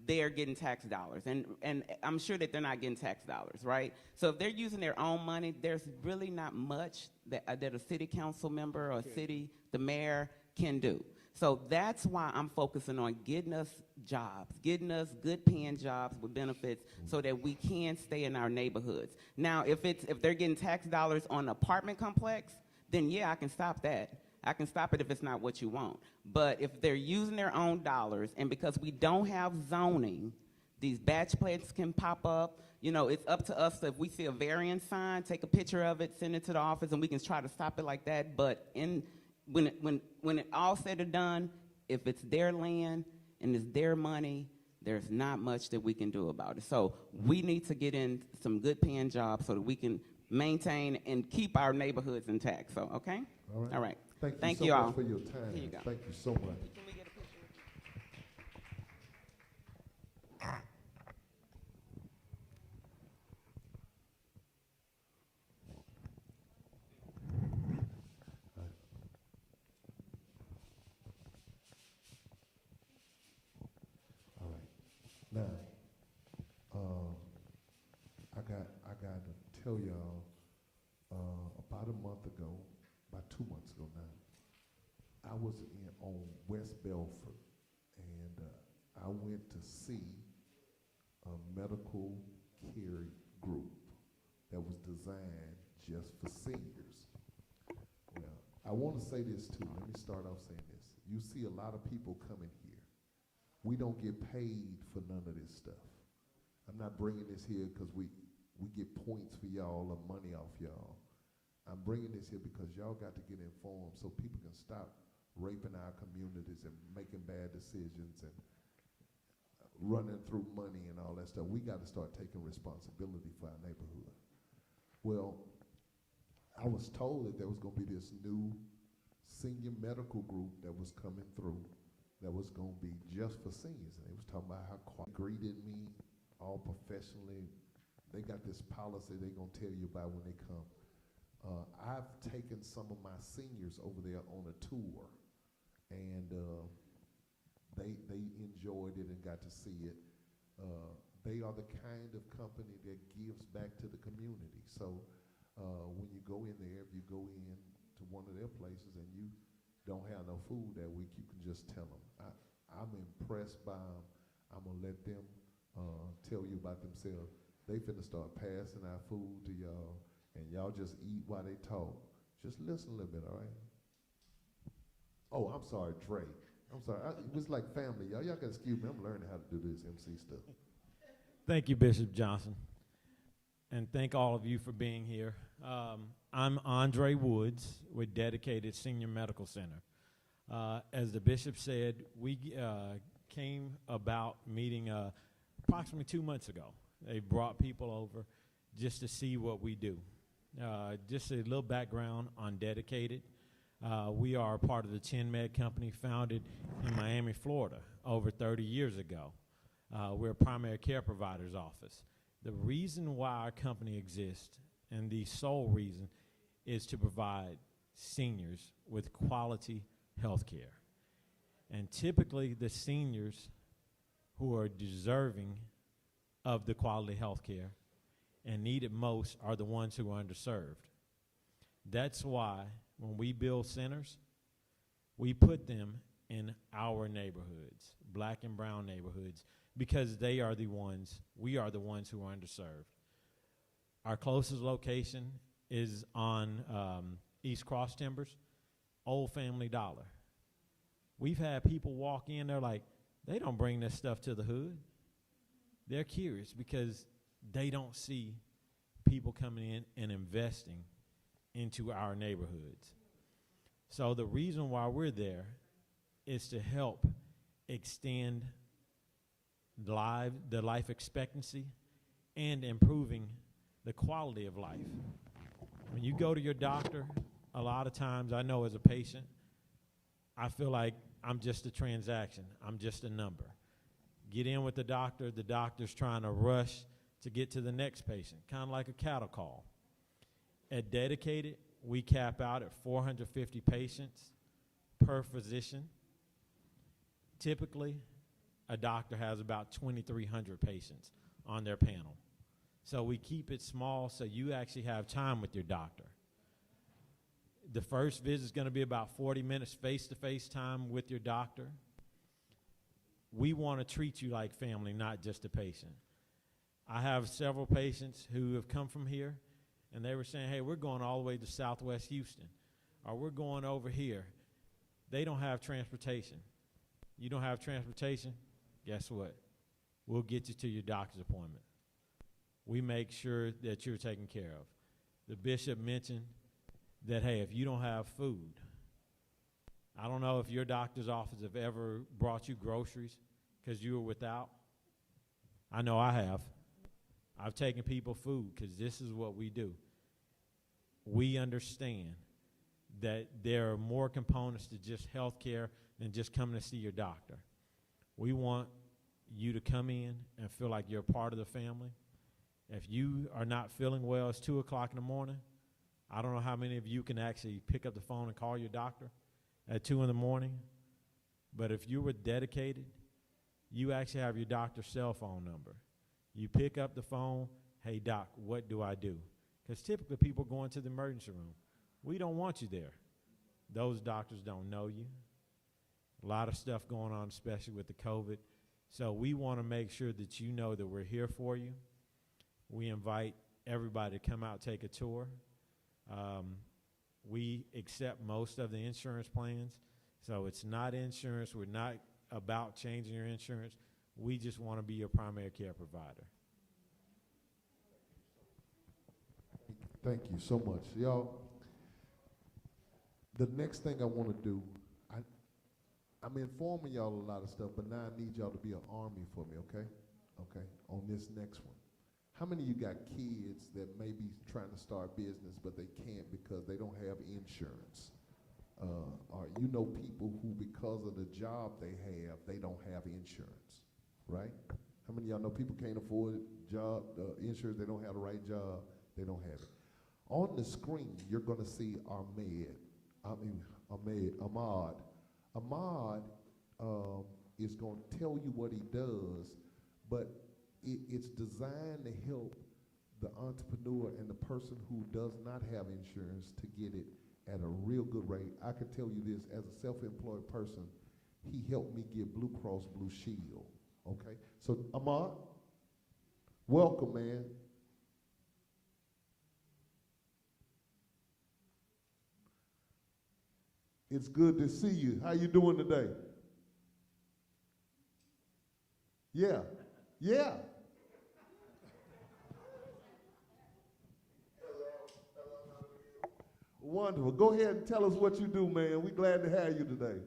[SPEAKER 2] they're getting tax dollars. And I'm sure that they're not getting tax dollars, right? So if they're using their own money, there's really not much that a city council member or the mayor can do. So that's why I'm focusing on getting us jobs, getting us good paying jobs with benefits so that we can stay in our neighborhoods. Now, if they're getting tax dollars on an apartment complex, then yeah, I can stop that. I can stop it if it's not what you want. But if they're using their own dollars, and because we don't have zoning, these batch plants can pop up. You know, it's up to us. If we see a variance sign, take a picture of it, send it to the office, and we can try to stop it like that. But when it all said and done, if it's their land and it's their money, there's not much that we can do about it. So we need to get in some good paying jobs so that we can maintain and keep our neighborhoods intact. So, okay? All right.
[SPEAKER 1] Thank you so much for your time.
[SPEAKER 2] Here you go.
[SPEAKER 1] Thank you so much.
[SPEAKER 2] Can we get a picture?
[SPEAKER 1] All right. Now, I got to tell y'all, about a month ago, about 2 months ago now, I was on West Belford, and I went to see a medical care group that was designed just for seniors. Well, I want to say this too. Let me start off saying this. You see a lot of people coming here. We don't get paid for none of this stuff. I'm not bringing this here because we get points for y'all or money off y'all. I'm bringing this here because y'all got to get informed so people can stop raping our communities and making bad decisions and running through money and all that stuff. We got to start taking responsibility for our neighborhood. Well, I was told that there was going to be this new senior medical group that was coming through that was going to be just for seniors. And they was talking about how greeted me all professionally. They got this policy they're going to tell you about when they come. I've taken some of my seniors over there on a tour, and they enjoyed it and got to see it. They are the kind of company that gives back to the community. So when you go in there, if you go in to one of their places and you don't have no food that week, you can just tell them. I'm impressed by them. I'm going to let them tell you about themselves. They finna start passing out food to y'all, and y'all just eat while they talk. Just listen a little bit, all right? Oh, I'm sorry, Dre. I'm sorry. It was like family, y'all. Y'all can excuse me. I'm learning how to do this MC stuff.
[SPEAKER 7] Thank you, Bishop Johnson. And thank all of you for being here. I'm Andre Woods with Dedicated Senior Medical Center. As the bishop said, we came about meeting approximately 2 months ago. They brought people over just to see what we do. Just a little background on Dedicated. We are a part of the ChenMed company founded in Miami, Florida over 30 years ago. We're a primary care provider's office. The reason why our company exists, and the sole reason, is to provide seniors with quality health care. And typically the seniors who are deserving of the quality health care and need it most are the ones who are underserved. That's why when we build centers, we put them in our neighborhoods, black and brown neighborhoods, because they are the ones, we are the ones who are underserved. Our closest location is on East Cross Timbers, Old Family Dollar. We've had people walk in, they're like, they don't bring this stuff to the hood. They're curious because they don't see people coming in and investing into our neighborhoods. So the reason why we're there is to help extend the life expectancy and improving the quality of life. When you go to your doctor, a lot of times, I know as a patient, I feel like I'm just a transaction. I'm just a number. Get in with the doctor's trying to rush to get to the next patient, kind of like a cattle call. At Dedicated, we cap out at 450 patients per physician. Typically, a doctor has about 2,300 patients on their panel. So we keep it small so you actually have time with your doctor. The first visit is going to be about 40 minutes face-to-face time with your doctor. We want to treat you like family, not just a patient. I have several patients who have come from here, and they were saying, hey, we're going all the way to Southwest Houston, or we're going over here. They don't have transportation. You don't have transportation? Guess what? We'll get you to your doctor's appointment. We make sure that you're taken care of. The bishop mentioned that, hey, if you don't have food, I don't know if your doctor's office have ever brought you groceries because you were without. I know I have. I've taken people food because this is what we do. We understand that there are more components to just health care than just coming to see your doctor. We want you to come in and feel like you're a part of the family. If you are not feeling well, it's 2 o'clock in the morning. I don't know how many of you can actually pick up the phone and call your doctor at 2 in the morning. But if you were Dedicated, you actually have your doctor's cell phone number. You pick up the phone, hey, doc, what do I do? Because typically people go into the emergency room. We don't want you there. Those doctors don't know you. A lot of stuff going on, especially with the COVID. So we want to make sure that you know that we're here for you. We invite everybody to come out, take a tour. We accept most of the insurance plans. So it's not insurance. We're not about changing your insurance. We just want to be your primary care provider.
[SPEAKER 1] Thank you so much. Y'all, the next thing I want to do, I'm informing y'all a lot of stuff, but now I need y'all to be an army for me, okay? Okay, on this next one. How many of you got kids that may be trying to start business, but they can't because they don't have insurance? Or you know people who, because of the job they don't have insurance, right? How many of y'all know people can't afford job insurance, they don't have the right job, they don't have it? On the screen, you're gonna see Ahmad. Ahmad is gonna tell you what he does, but it's designed to help the entrepreneur and the person who does not have insurance to get it at a real good rate. I can tell you this, as a self-employed person, he helped me get Blue Cross Blue Shield, okay? So, Ahmad, welcome, man. It's good to see you. How you doing today? Yeah, yeah. Wonderful. Go ahead and tell us what you do, man. We're glad to have you today.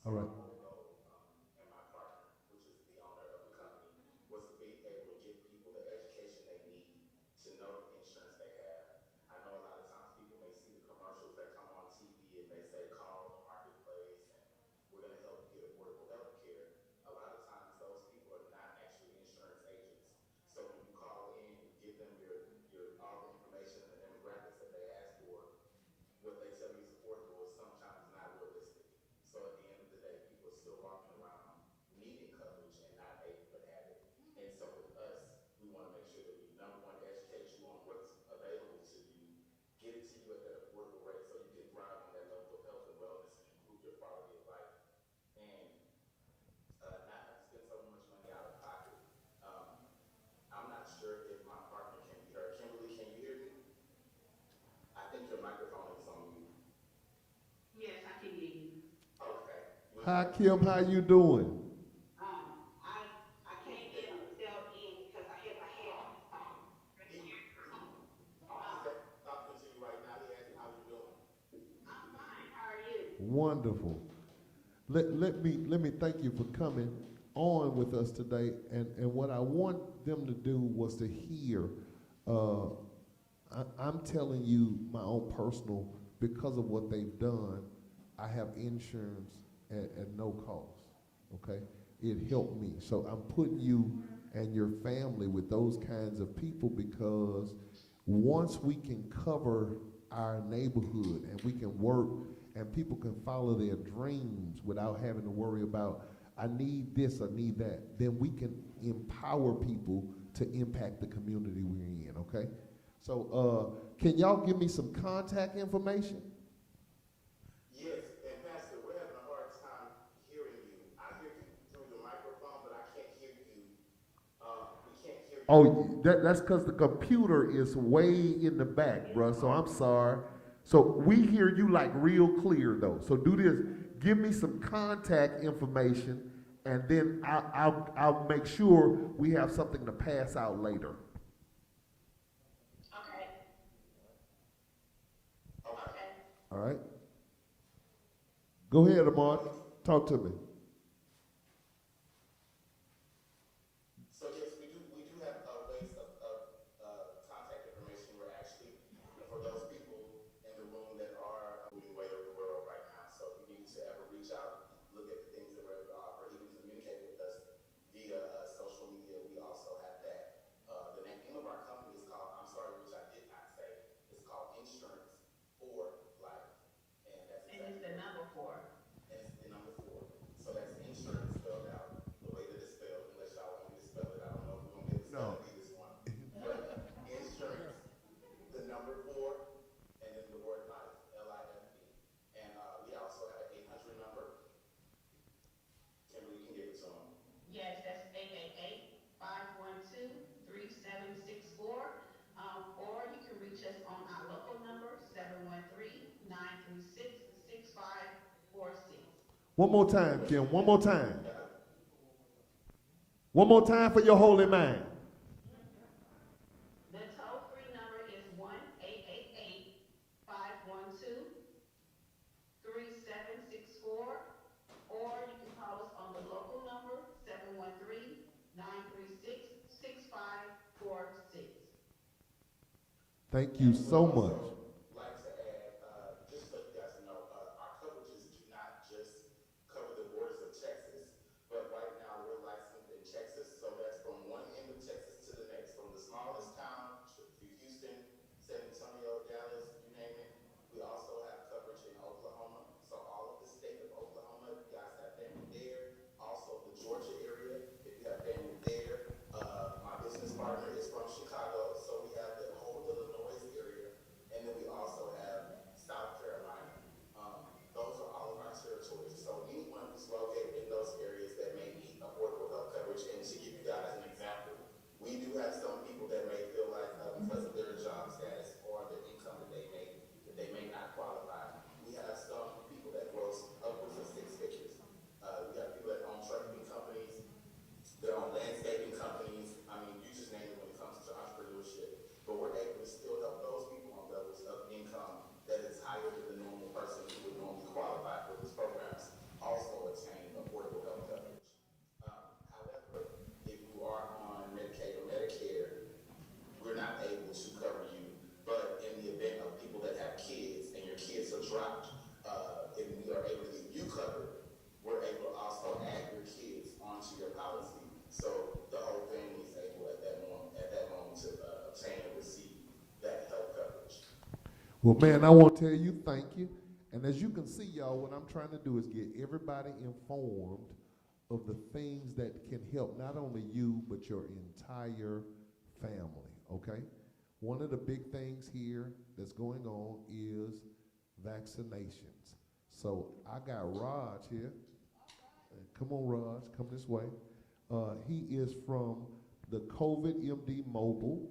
[SPEAKER 1] All right. Hi, Kim. How you doing? Wonderful. Let me thank you for coming on with us today. And what I want them to do was to hear, I'm telling you my own personal, because of what they've done, I have insurance at no cost, okay? It helped me. So I'm putting you and your family with those kinds of people, because once we can cover our neighborhood and we can work and people can follow their dreams without having to worry about, I need this, I need that, then we can empower people to impact the community we're in, okay? So can y'all give me some contact information?
[SPEAKER 8] Yes, and Pastor, we're having a hard time hearing you. I hear you through the microphone, but I can't hear you. We can't hear you.
[SPEAKER 1] Oh, that's because the computer is way in the back, bro, so I'm sorry. So we hear you like real clear, though. So do this. Give me some contact information, and then I'll make sure we have something to pass out later.
[SPEAKER 8] Okay.
[SPEAKER 1] All right? Go ahead, Amar. Talk to me.
[SPEAKER 8] So yes, we do have ways of contact information. We're actually, for those people in the room that are moving way over the world right now. So if you need to ever reach out, look at the things that we're able to offer, even communicate with us via social media, we also have that. The name of our company is called, I'm sorry, which I did not say, it's called Insurance for Life. And that's exactly, and it's the number 4. And it's the number 4. So that's insurance spelled out the way that it's spelled, unless y'all want me to spell it. I don't know if we're going to be able to spell it this one. But insurance, the number 4, and then the word life, L-I-F-E. And we also have an 800 number. Kimberly can give it to them.
[SPEAKER 9] Yes, that's 888-512-3764. Or you can reach us on our local number, 713-936-6546.
[SPEAKER 1] One more time, Kim. One more time. One more time for your holy mind.
[SPEAKER 9] The toll-free number is 1-888-512-3764. Or you can call us on the local number, 713-936-6546.
[SPEAKER 1] Thank you so much.
[SPEAKER 8] Like to add, just so you guys know, our coverages do not just cover the borders of Texas, but right now we're licensed in Texas, so that's from one end of Texas to the next, from the smallest town to Houston, San Antonio, Dallas, you name it. We also have coverage in Oklahoma, so all of the state of Oklahoma, if you guys have family there, also the Georgia area, if you have family there. My business partner is from Chicago, so we have the whole Illinois area, and then we also have South Carolina. Those are all of our territories. So anyone who's located in those areas that may need affordable health coverage, and to give you guys an example, we do have some people that may feel like because of their job status or the income that they make, that they may not qualify. We have some people that gross upwards of 6 figures. We have people that own trucking companies, that own landscaping companies. I mean, you just name it when it comes to entrepreneurship. But we're able to still help those people on levels of income that is higher than the normal person who would normally qualify for these programs, also attain affordable health coverage. However, if you are on Medicaid or Medicare, we're not able to cover you. But in the event of people that have kids and your kids are dropped, if we are able to get you covered, we're able to also add your kids onto your policy. So the whole family is able at that moment to obtain and receive that health coverage.
[SPEAKER 1] Well, man, I want to tell you thank you. And as you can see, y'all, what I'm trying to do is get everybody informed of the things that can help not only you, but your entire family, okay? One of the big things here that's going on is vaccinations. So I got Raj here. Come on, Raj, come this way. He is from the COVID MD Mobile.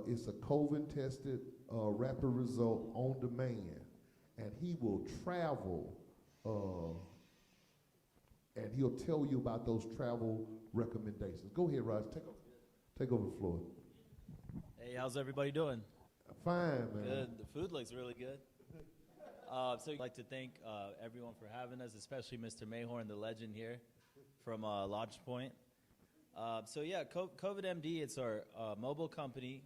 [SPEAKER 1] It's a COVID-tested rapid result on demand. And he will travel, and he'll tell you about those travel recommendations. Go ahead, Raj, take over the floor.
[SPEAKER 10] Hey, how's everybody doing?
[SPEAKER 1] Fine, man.
[SPEAKER 10] Good. The food looks really good. So I'd like to thank everyone for having us, especially Mr. Mayhorn, the legend here from Lodge Point. So yeah, COVID MD, it's our mobile company,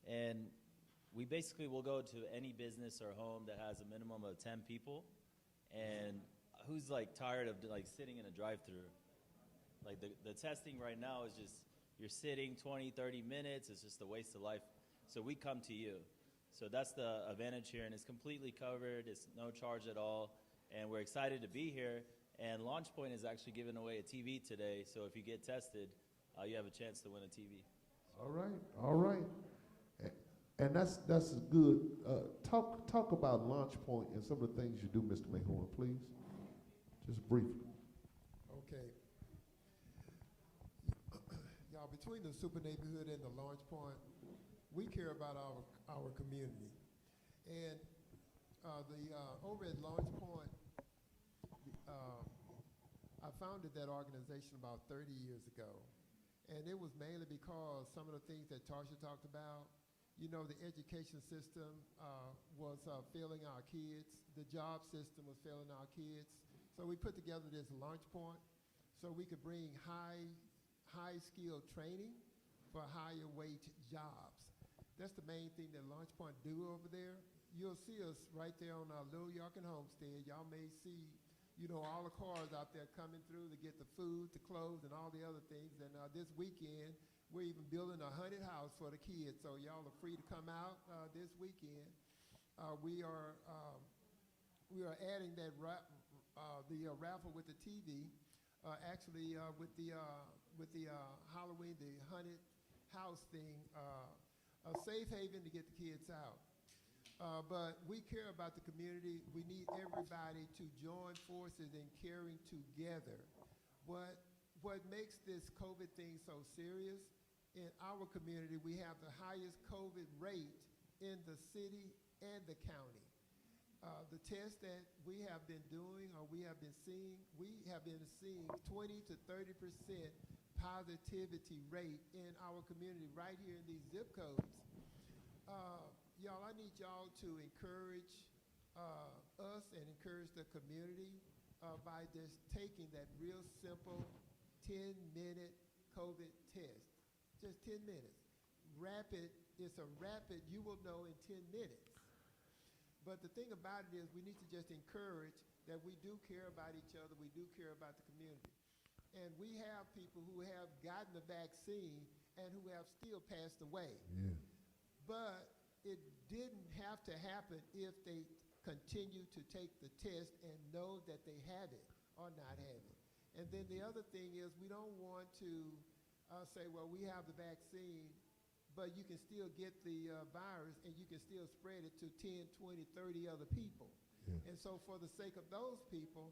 [SPEAKER 10] and we basically will go to any business or home that has a minimum of 10 people, and who's like tired of like sitting in a drive-through. Like the testing right now is just you're sitting 20, 30 minutes. It's just a waste of life. So we come to you. So that's the advantage here, and it's completely covered. It's no charge at all, and we're excited to be here. And LaunchPoint is actually giving away a TV today, so if you get tested, you have a chance to win a TV.
[SPEAKER 1] All right, all right. And that's good. Talk about LaunchPoint and some of the things you do, Mr. Mayhorn, please. Just briefly.
[SPEAKER 3] Okay. Y'all, between the Super Neighborhood and the LaunchPoint, we care about our community. And over at LaunchPoint, I founded that organization about 30 years ago. And it was mainly because some of the things that Tarsha talked about, you know, the education system was failing our kids. The job system was failing our kids. So we put together this LaunchPoint so we could bring high-skilled training for higher wage jobs. That's the main thing that LaunchPoint do over there. You'll see us right there on Little York and Homestead. Y'all may see, you know, all the cars out there coming through to get the food, the clothes, and all the other things. And this weekend, we're even building a haunted house for the kids. So y'all are free to come out this weekend. We are adding that the raffle with the TV. Actually, with the Halloween, the haunted house thing. A safe haven to get the kids out. But we care about the community. We need everybody to join forces in caring together. What makes this COVID thing so serious, in our community, we have the highest COVID rate in the city and the county. The tests that we have been doing or we have been seeing 20 to 30% positivity rate in our community right here in these zip codes. Y'all, I need y'all to encourage us and encourage the community by just taking that real simple 10-minute COVID test. Just 10 minutes. Rapid, it's a rapid, you will know in 10 minutes. But the thing about it is we need to just encourage that we do care about each other, we do care about the community. And we have people who have gotten the vaccine and who have still passed away.
[SPEAKER 1] Yeah.
[SPEAKER 3] But it didn't have to happen if they continue to take the test and know that they have it or not have it. And then the other thing is we don't want to say, well, we have the vaccine, but you can still get the virus and you can still spread it to 10, 20, 30 other people. Yeah. And so for the sake of those people,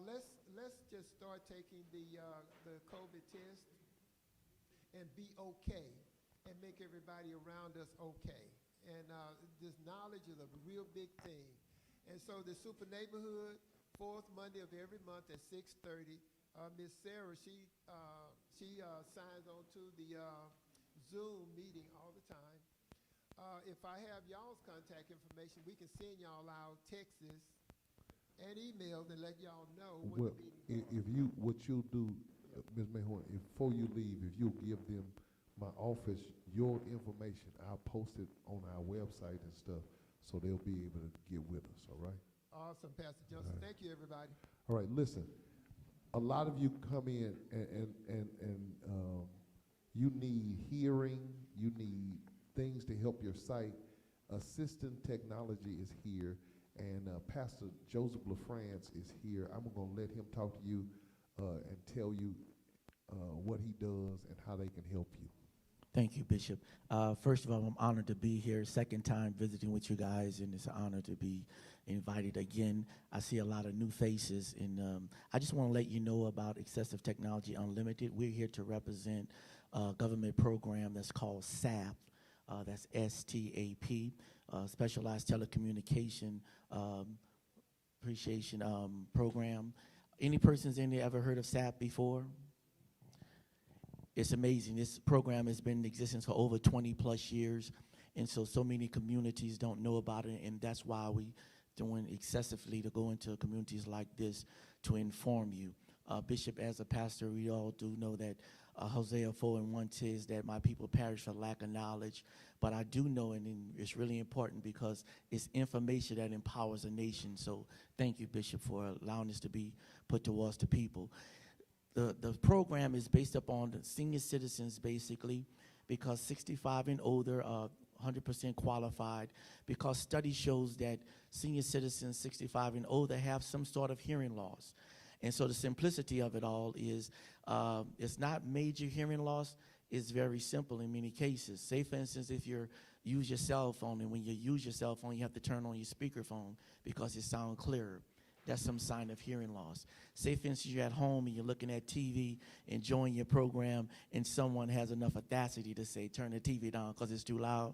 [SPEAKER 3] let's just start taking the COVID test and be okay and make everybody around us okay. And this knowledge is a real big thing. And so the Super Neighborhood, fourth Monday of every month at 6:30, Miss Sarah, she signs on to the Zoom meeting all the time. If I have y'all's contact information, we can send y'all out texts and emails and let y'all know when the meeting is.
[SPEAKER 1] What you'll do, Ms. Mayhorn, before you leave, if you'll give them my office, your information, I'll post it on our website and stuff, so they'll be able to get with us, all right?
[SPEAKER 3] Awesome, Pastor Johnson. Thank you, everybody.
[SPEAKER 1] All right, listen, a lot of you come in and you need hearing, you need things to help your sight. Assistant technology is here, and Pastor Joseph LaFrance is here. I'm going to let him talk to you and tell you what he does and how they can help you.
[SPEAKER 11] Thank you, Bishop. First of all, I'm honored to be here. Second time visiting with you guys, and it's an honor to be invited again. I see a lot of new faces, and I just want to let you know about Excessive Technology Unlimited. We're here to represent a government program that's called SAP. That's STAP, Specialized Telecommunication Appreciation Program. Any persons in there ever heard of SAP before? It's amazing. This program has been in existence for over 20 plus years, and so many communities don't know about it, and that's why we doing excessively to go into communities like this to inform you. Bishop, as a pastor, we all do know that Hosea 4:1 says that my people perish for lack of knowledge, but I do know, and it's really important because it's information that empowers a nation. So thank you, Bishop, for allowing this to be put towards the people. The program is based upon the senior citizens, basically, because 65 and older are 100% qualified, because study shows that senior citizens 65 and older have some sort of hearing loss. And so the simplicity of it all is it's not major hearing loss. It's very simple in many cases. Say, for instance, if you use your cell phone, and when you use your cell phone, you have to turn on your speakerphone because it sounds clearer. That's some sign of hearing loss. Say, for instance, you're at home and you're looking at TV, enjoying your program, and someone has enough audacity to say, turn the TV down because it's too loud.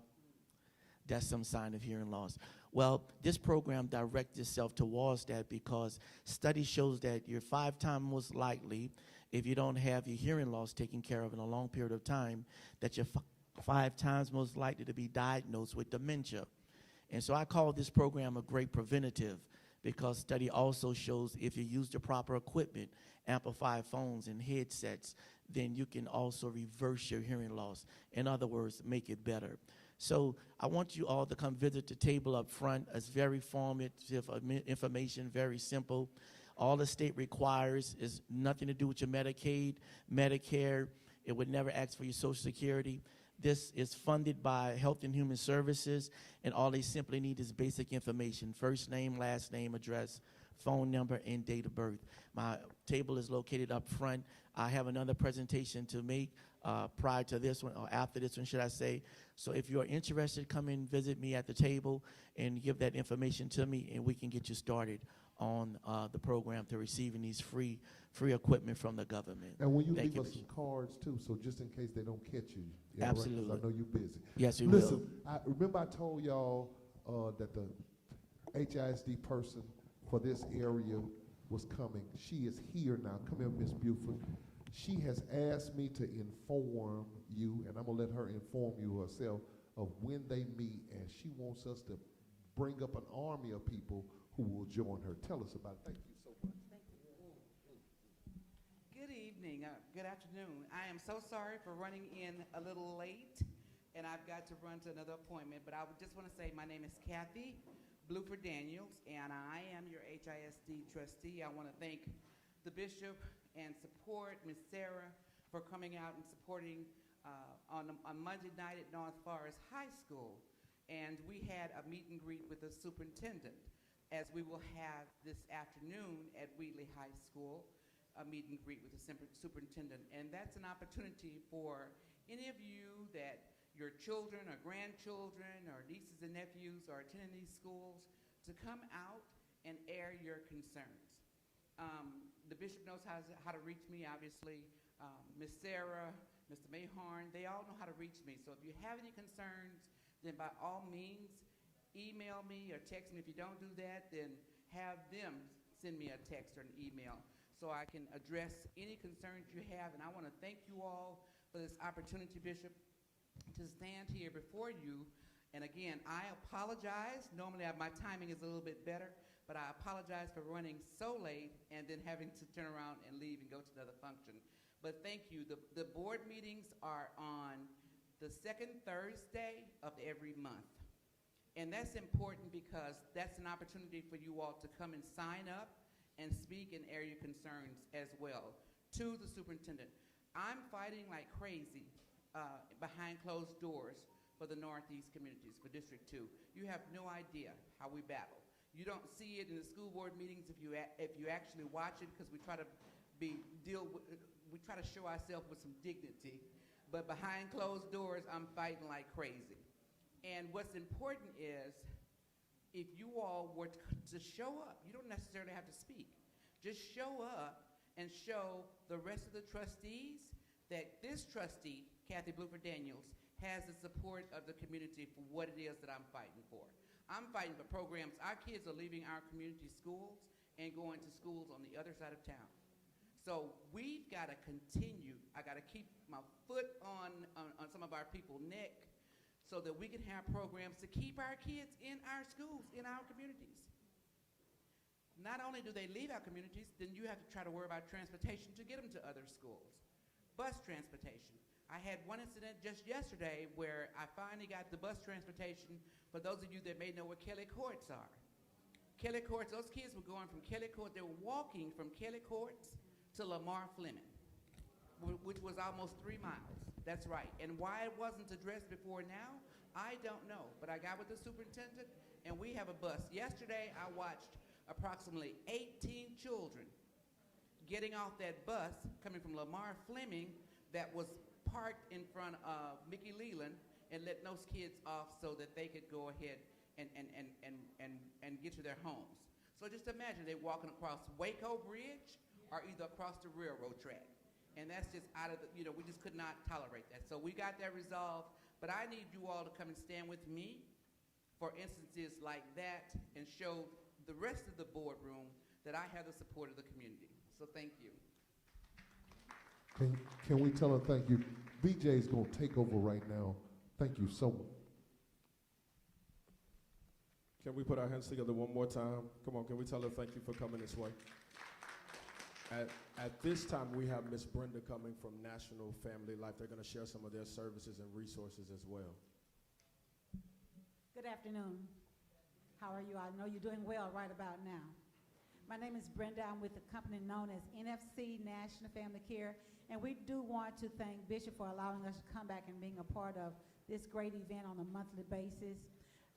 [SPEAKER 11] That's some sign of hearing loss. Well, this program directs itself towards that because study shows that you're 5 times most likely, if you don't have your hearing loss taken care of in a long period of time, that you're 5 times most likely to be diagnosed with dementia. And so I call this program a great preventative, because study also shows if you use the proper equipment, amplified phones and headsets, then you can also reverse your hearing loss. In other words, make it better. So I want you all to come visit the table up front. It's very formative information, very simple. All the state requires is nothing to do with your Medicaid, Medicare. It would never ask for your Social Security. This is funded by Health and Human Services, and all they simply need is basic information: first name, last name, address, phone number, and date of birth. My table is located up front. I have another presentation to make prior to this one, or after this one, should I say. So if you're interested, come and visit me at the table and give that information to me, and we can get you started on the program to receiving these free equipment from the government.
[SPEAKER 1] And when you
[SPEAKER 11] Thank
[SPEAKER 1] leave us some cards too, so just in case they don't catch you.
[SPEAKER 11] Absolutely.
[SPEAKER 1] Right, 'cause I know you're busy.
[SPEAKER 11] Yes, we
[SPEAKER 1] Listen,
[SPEAKER 11] will.
[SPEAKER 1] I remember I told y'all that the HISD person for this area was coming. She is here now. Come here, Miss Buford. She has asked me to inform you, and I'm gonna let her inform you herself of when they meet, and she wants us to bring up an army of people who will join her. Tell us about it. Thank you so much.
[SPEAKER 12] Good evening, good afternoon. I am so sorry for running in a little late, and I've got to run to another appointment, but I would just want to say my name is Kathy Bluford Daniels, and I am your HISD trustee. I want to thank the bishop and support Miss Sarah for coming out and supporting on Monday night at North Forest High School. And we had a meet and greet with the superintendent, as we will have this afternoon at Wheatley High School, a meet and greet with the superintendent. And that's an opportunity for any of you that your children or grandchildren or nieces and nephews are attending these schools to come out and air your concerns. The bishop knows how to reach me, obviously. Miss Sarah, Mr. Mayhorn, they all know how to reach me. So if you have any concerns, then by all means, email me or text me. If you don't do that, then have them send me a text or an email so I can address any concerns you have. And I want to thank you all for this opportunity, Bishop, to stand here before you. And again, I apologize. Normally my timing is a little bit better, but I apologize for running so late and then having to turn around and leave and go to another function. But thank you. The board meetings are on the second Thursday of every month. And that's important because that's an opportunity for you all to come and sign up and speak and air your concerns as well to the superintendent. I'm fighting like crazy behind closed doors for the Northeast communities, for District 2. You have no idea how we battle. You don't see it in the school board meetings if you actually watch it, because we try to show ourselves with some dignity. But behind closed doors, I'm fighting like crazy. And what's important is, if you all were to show up, you don't necessarily have to speak. Just show up and show the rest of the trustees that this trustee, Kathy Bluford Daniels, has the support of the community for what it is that I'm fighting for. I'm fighting for programs. Our kids are leaving our community schools and going to schools on the other side of town. So we've got to continue. I got to keep my foot on some of our people's neck so that we can have programs to keep our kids in our schools, in our communities. Not only do they leave our communities, then you have to try to worry about transportation to get them to other schools. Bus transportation. I had one incident just yesterday where I finally got the bus transportation. For those of you that may know where Kelly Courts are. Kelly Courts, those kids were going from Kelly Courts, they were walking from Kelly Courts to Lamar Fleming. which was almost 3 miles. That's right. And why it wasn't addressed before now, I don't know. But I got with the superintendent, and we have a bus. Yesterday, I watched approximately 18 children getting off that bus coming from Lamar Fleming that was parked in front of Mickey Leland and let those kids off so that they could go ahead and get to their homes. So just imagine they're walking across Waco Bridge or either across the railroad track. And that's just out of the, we just could not tolerate that. So we got that resolved, but I need you all to come and stand with me for instances like that and show the rest of the boardroom that I have the support of the community. So thank you.
[SPEAKER 1] Can we tell her thank you? BJ's going to take over right now. Thank you so much.
[SPEAKER 13] Can we put our hands together one more time? Come on, can we tell her thank you for coming this way? At this time, we have Miss Brenda coming from National Family Life. They're going to share some of their services and resources as well.
[SPEAKER 14] Good afternoon. How are you? I know you're doing well right about now. My name is Brenda. I'm with a company known as NFC, National Family Care, and we do want to thank Bishop for allowing us to come back and being a part of this great event on a monthly basis.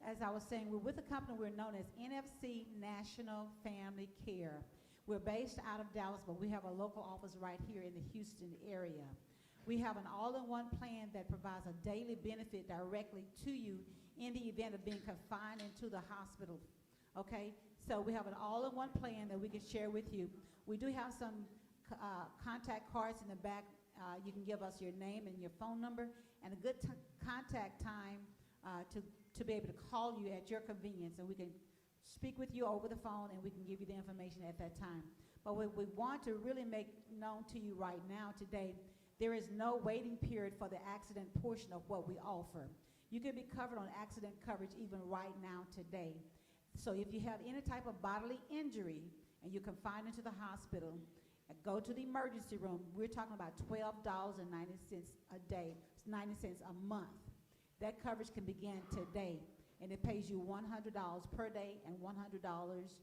[SPEAKER 14] As I was saying, we're with a company we're known as NFC, National Family Care. We're based out of Dallas, but we have a local office right here in the Houston area. We have an all-in-one plan that provides a daily benefit directly to you in the event of being confined into the hospital, okay? So we have an all-in-one plan that we can share with you. We do have some contact cards in the back. You can give us your name and your phone number and a good contact time to be able to call you at your convenience, and we can speak with you over the phone and we can give you the information at that time. But what we want to really make known to you right now today, there is no waiting period for the accident portion of what we offer. You can be covered on accident coverage even right now today. So if you have any type of bodily injury and you're confined into the hospital, go to the emergency room. We're talking about $12.90 a day. It's 90 cents a month. That coverage can begin today, and it pays you $100 per day and $100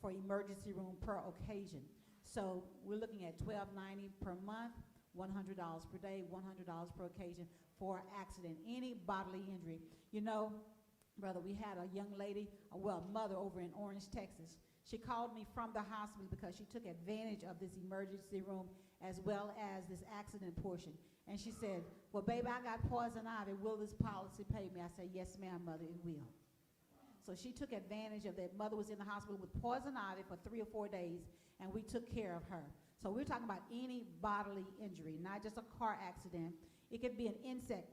[SPEAKER 14] for emergency room per occasion. So we're looking at $12.90 per month, $100 per day, $100 per occasion for accident, any bodily injury. You know, brother, we had a young lady, mother over in Orange, Texas. She called me from the hospital because she took advantage of this emergency room as well as this accident portion. And she said, well, baby, I got poison ivy. Will this policy pay me? I said, yes, ma'am, mother, it will. So she took advantage of that. Mother was in the hospital with poison ivy for 3 or 4 days, and we took care of her. So we're talking about any bodily injury, not just a car accident. It could be an insect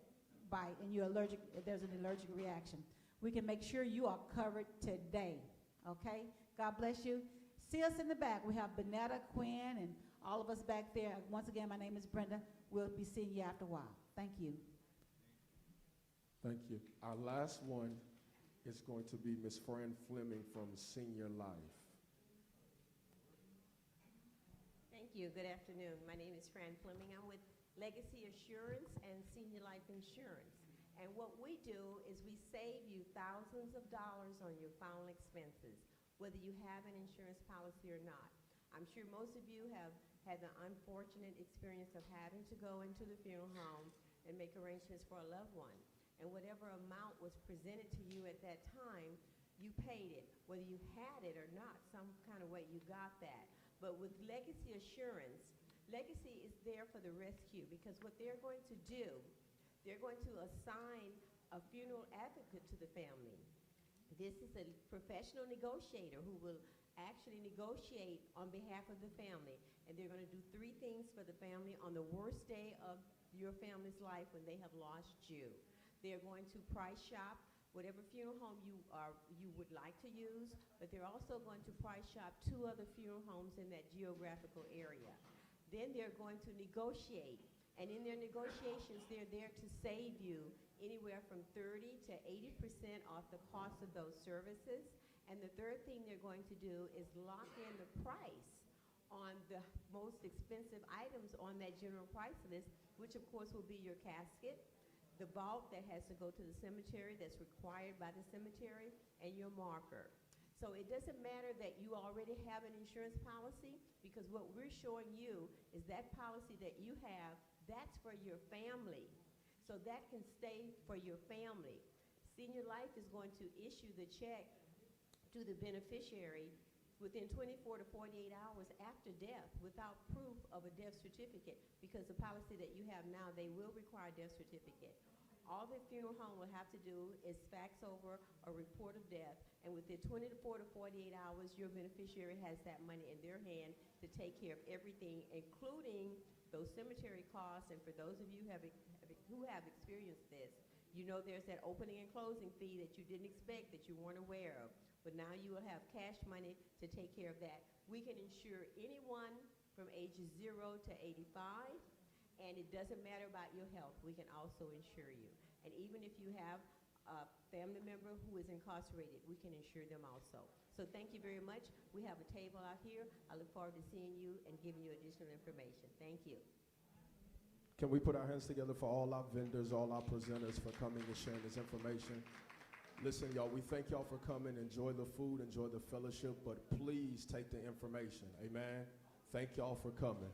[SPEAKER 14] bite, and you're allergic. There's an allergic reaction. We can make sure you are covered today, okay? God bless you. See us in the back. We have Bonetta, Quinn, and all of us back there. Once again, my name is Brenda. We'll be seeing you after a while. Thank you.
[SPEAKER 13] Thank you. Our last one is going to be Ms. Fran Fleming from Senior Life.
[SPEAKER 15] Thank you. Good afternoon. My name is Fran Fleming. I'm with Legacy Assurance and Senior Life Insurance. And what we do is we save you thousands of dollars on your final expenses, whether you have an insurance policy or not. I'm sure most of you have had the unfortunate experience of having to go into the funeral home and make arrangements for a loved one. And whatever amount was presented to you at that time, you paid it. Whether you had it or not, some kind of way you got that. But with Legacy Assurance, Legacy is there for the rescue, because what they're going to do, they're going to assign a funeral advocate to the family. This is a professional negotiator who will actually negotiate on behalf of the family. And they're going to do 3 things for the family on the worst day of your family's life when they have lost you. They're going to price shop whatever funeral home you would like to use, but they're also going to price shop 2 other funeral homes in that geographical area. Then they're going to negotiate. And in their negotiations, they're there to save you anywhere from 30 to 80% off the cost of those services. And the third thing they're going to do is lock in the price on the most expensive items on that general price list, which of course will be your casket, the vault that has to go to the cemetery that's required by the cemetery, and your marker. So it doesn't matter that you already have an insurance policy, because what we're showing you is that policy that you have, that's for your family. So that can stay for your family. Senior Life is going to issue the check to the beneficiary within 24 to 48 hours after death without proof of a death certificate, because the policy that you have now, they will require a death certificate. All the funeral home will have to do is fax over a report of death, and within 24 to 48 hours, your beneficiary has that money in their hand to take care of everything, including those cemetery costs. And for those of you who have experienced this, you know there's that opening and closing fee that you didn't expect, that you weren't aware of. But now you will have cash money to take care of that. We can insure anyone from ages 0 to 85. And it doesn't matter about your health. We can also insure you. And even if you have a family member who is incarcerated, we can insure them also. So thank you very much. We have a table out here. I look forward to seeing you and giving you additional information. Thank you.
[SPEAKER 13] Can we put our hands together for all our vendors, all our presenters for coming and sharing this information? Listen, y'all, we thank y'all for coming. Enjoy the food, enjoy the fellowship, but please take the information. Amen. Thank y'all for coming.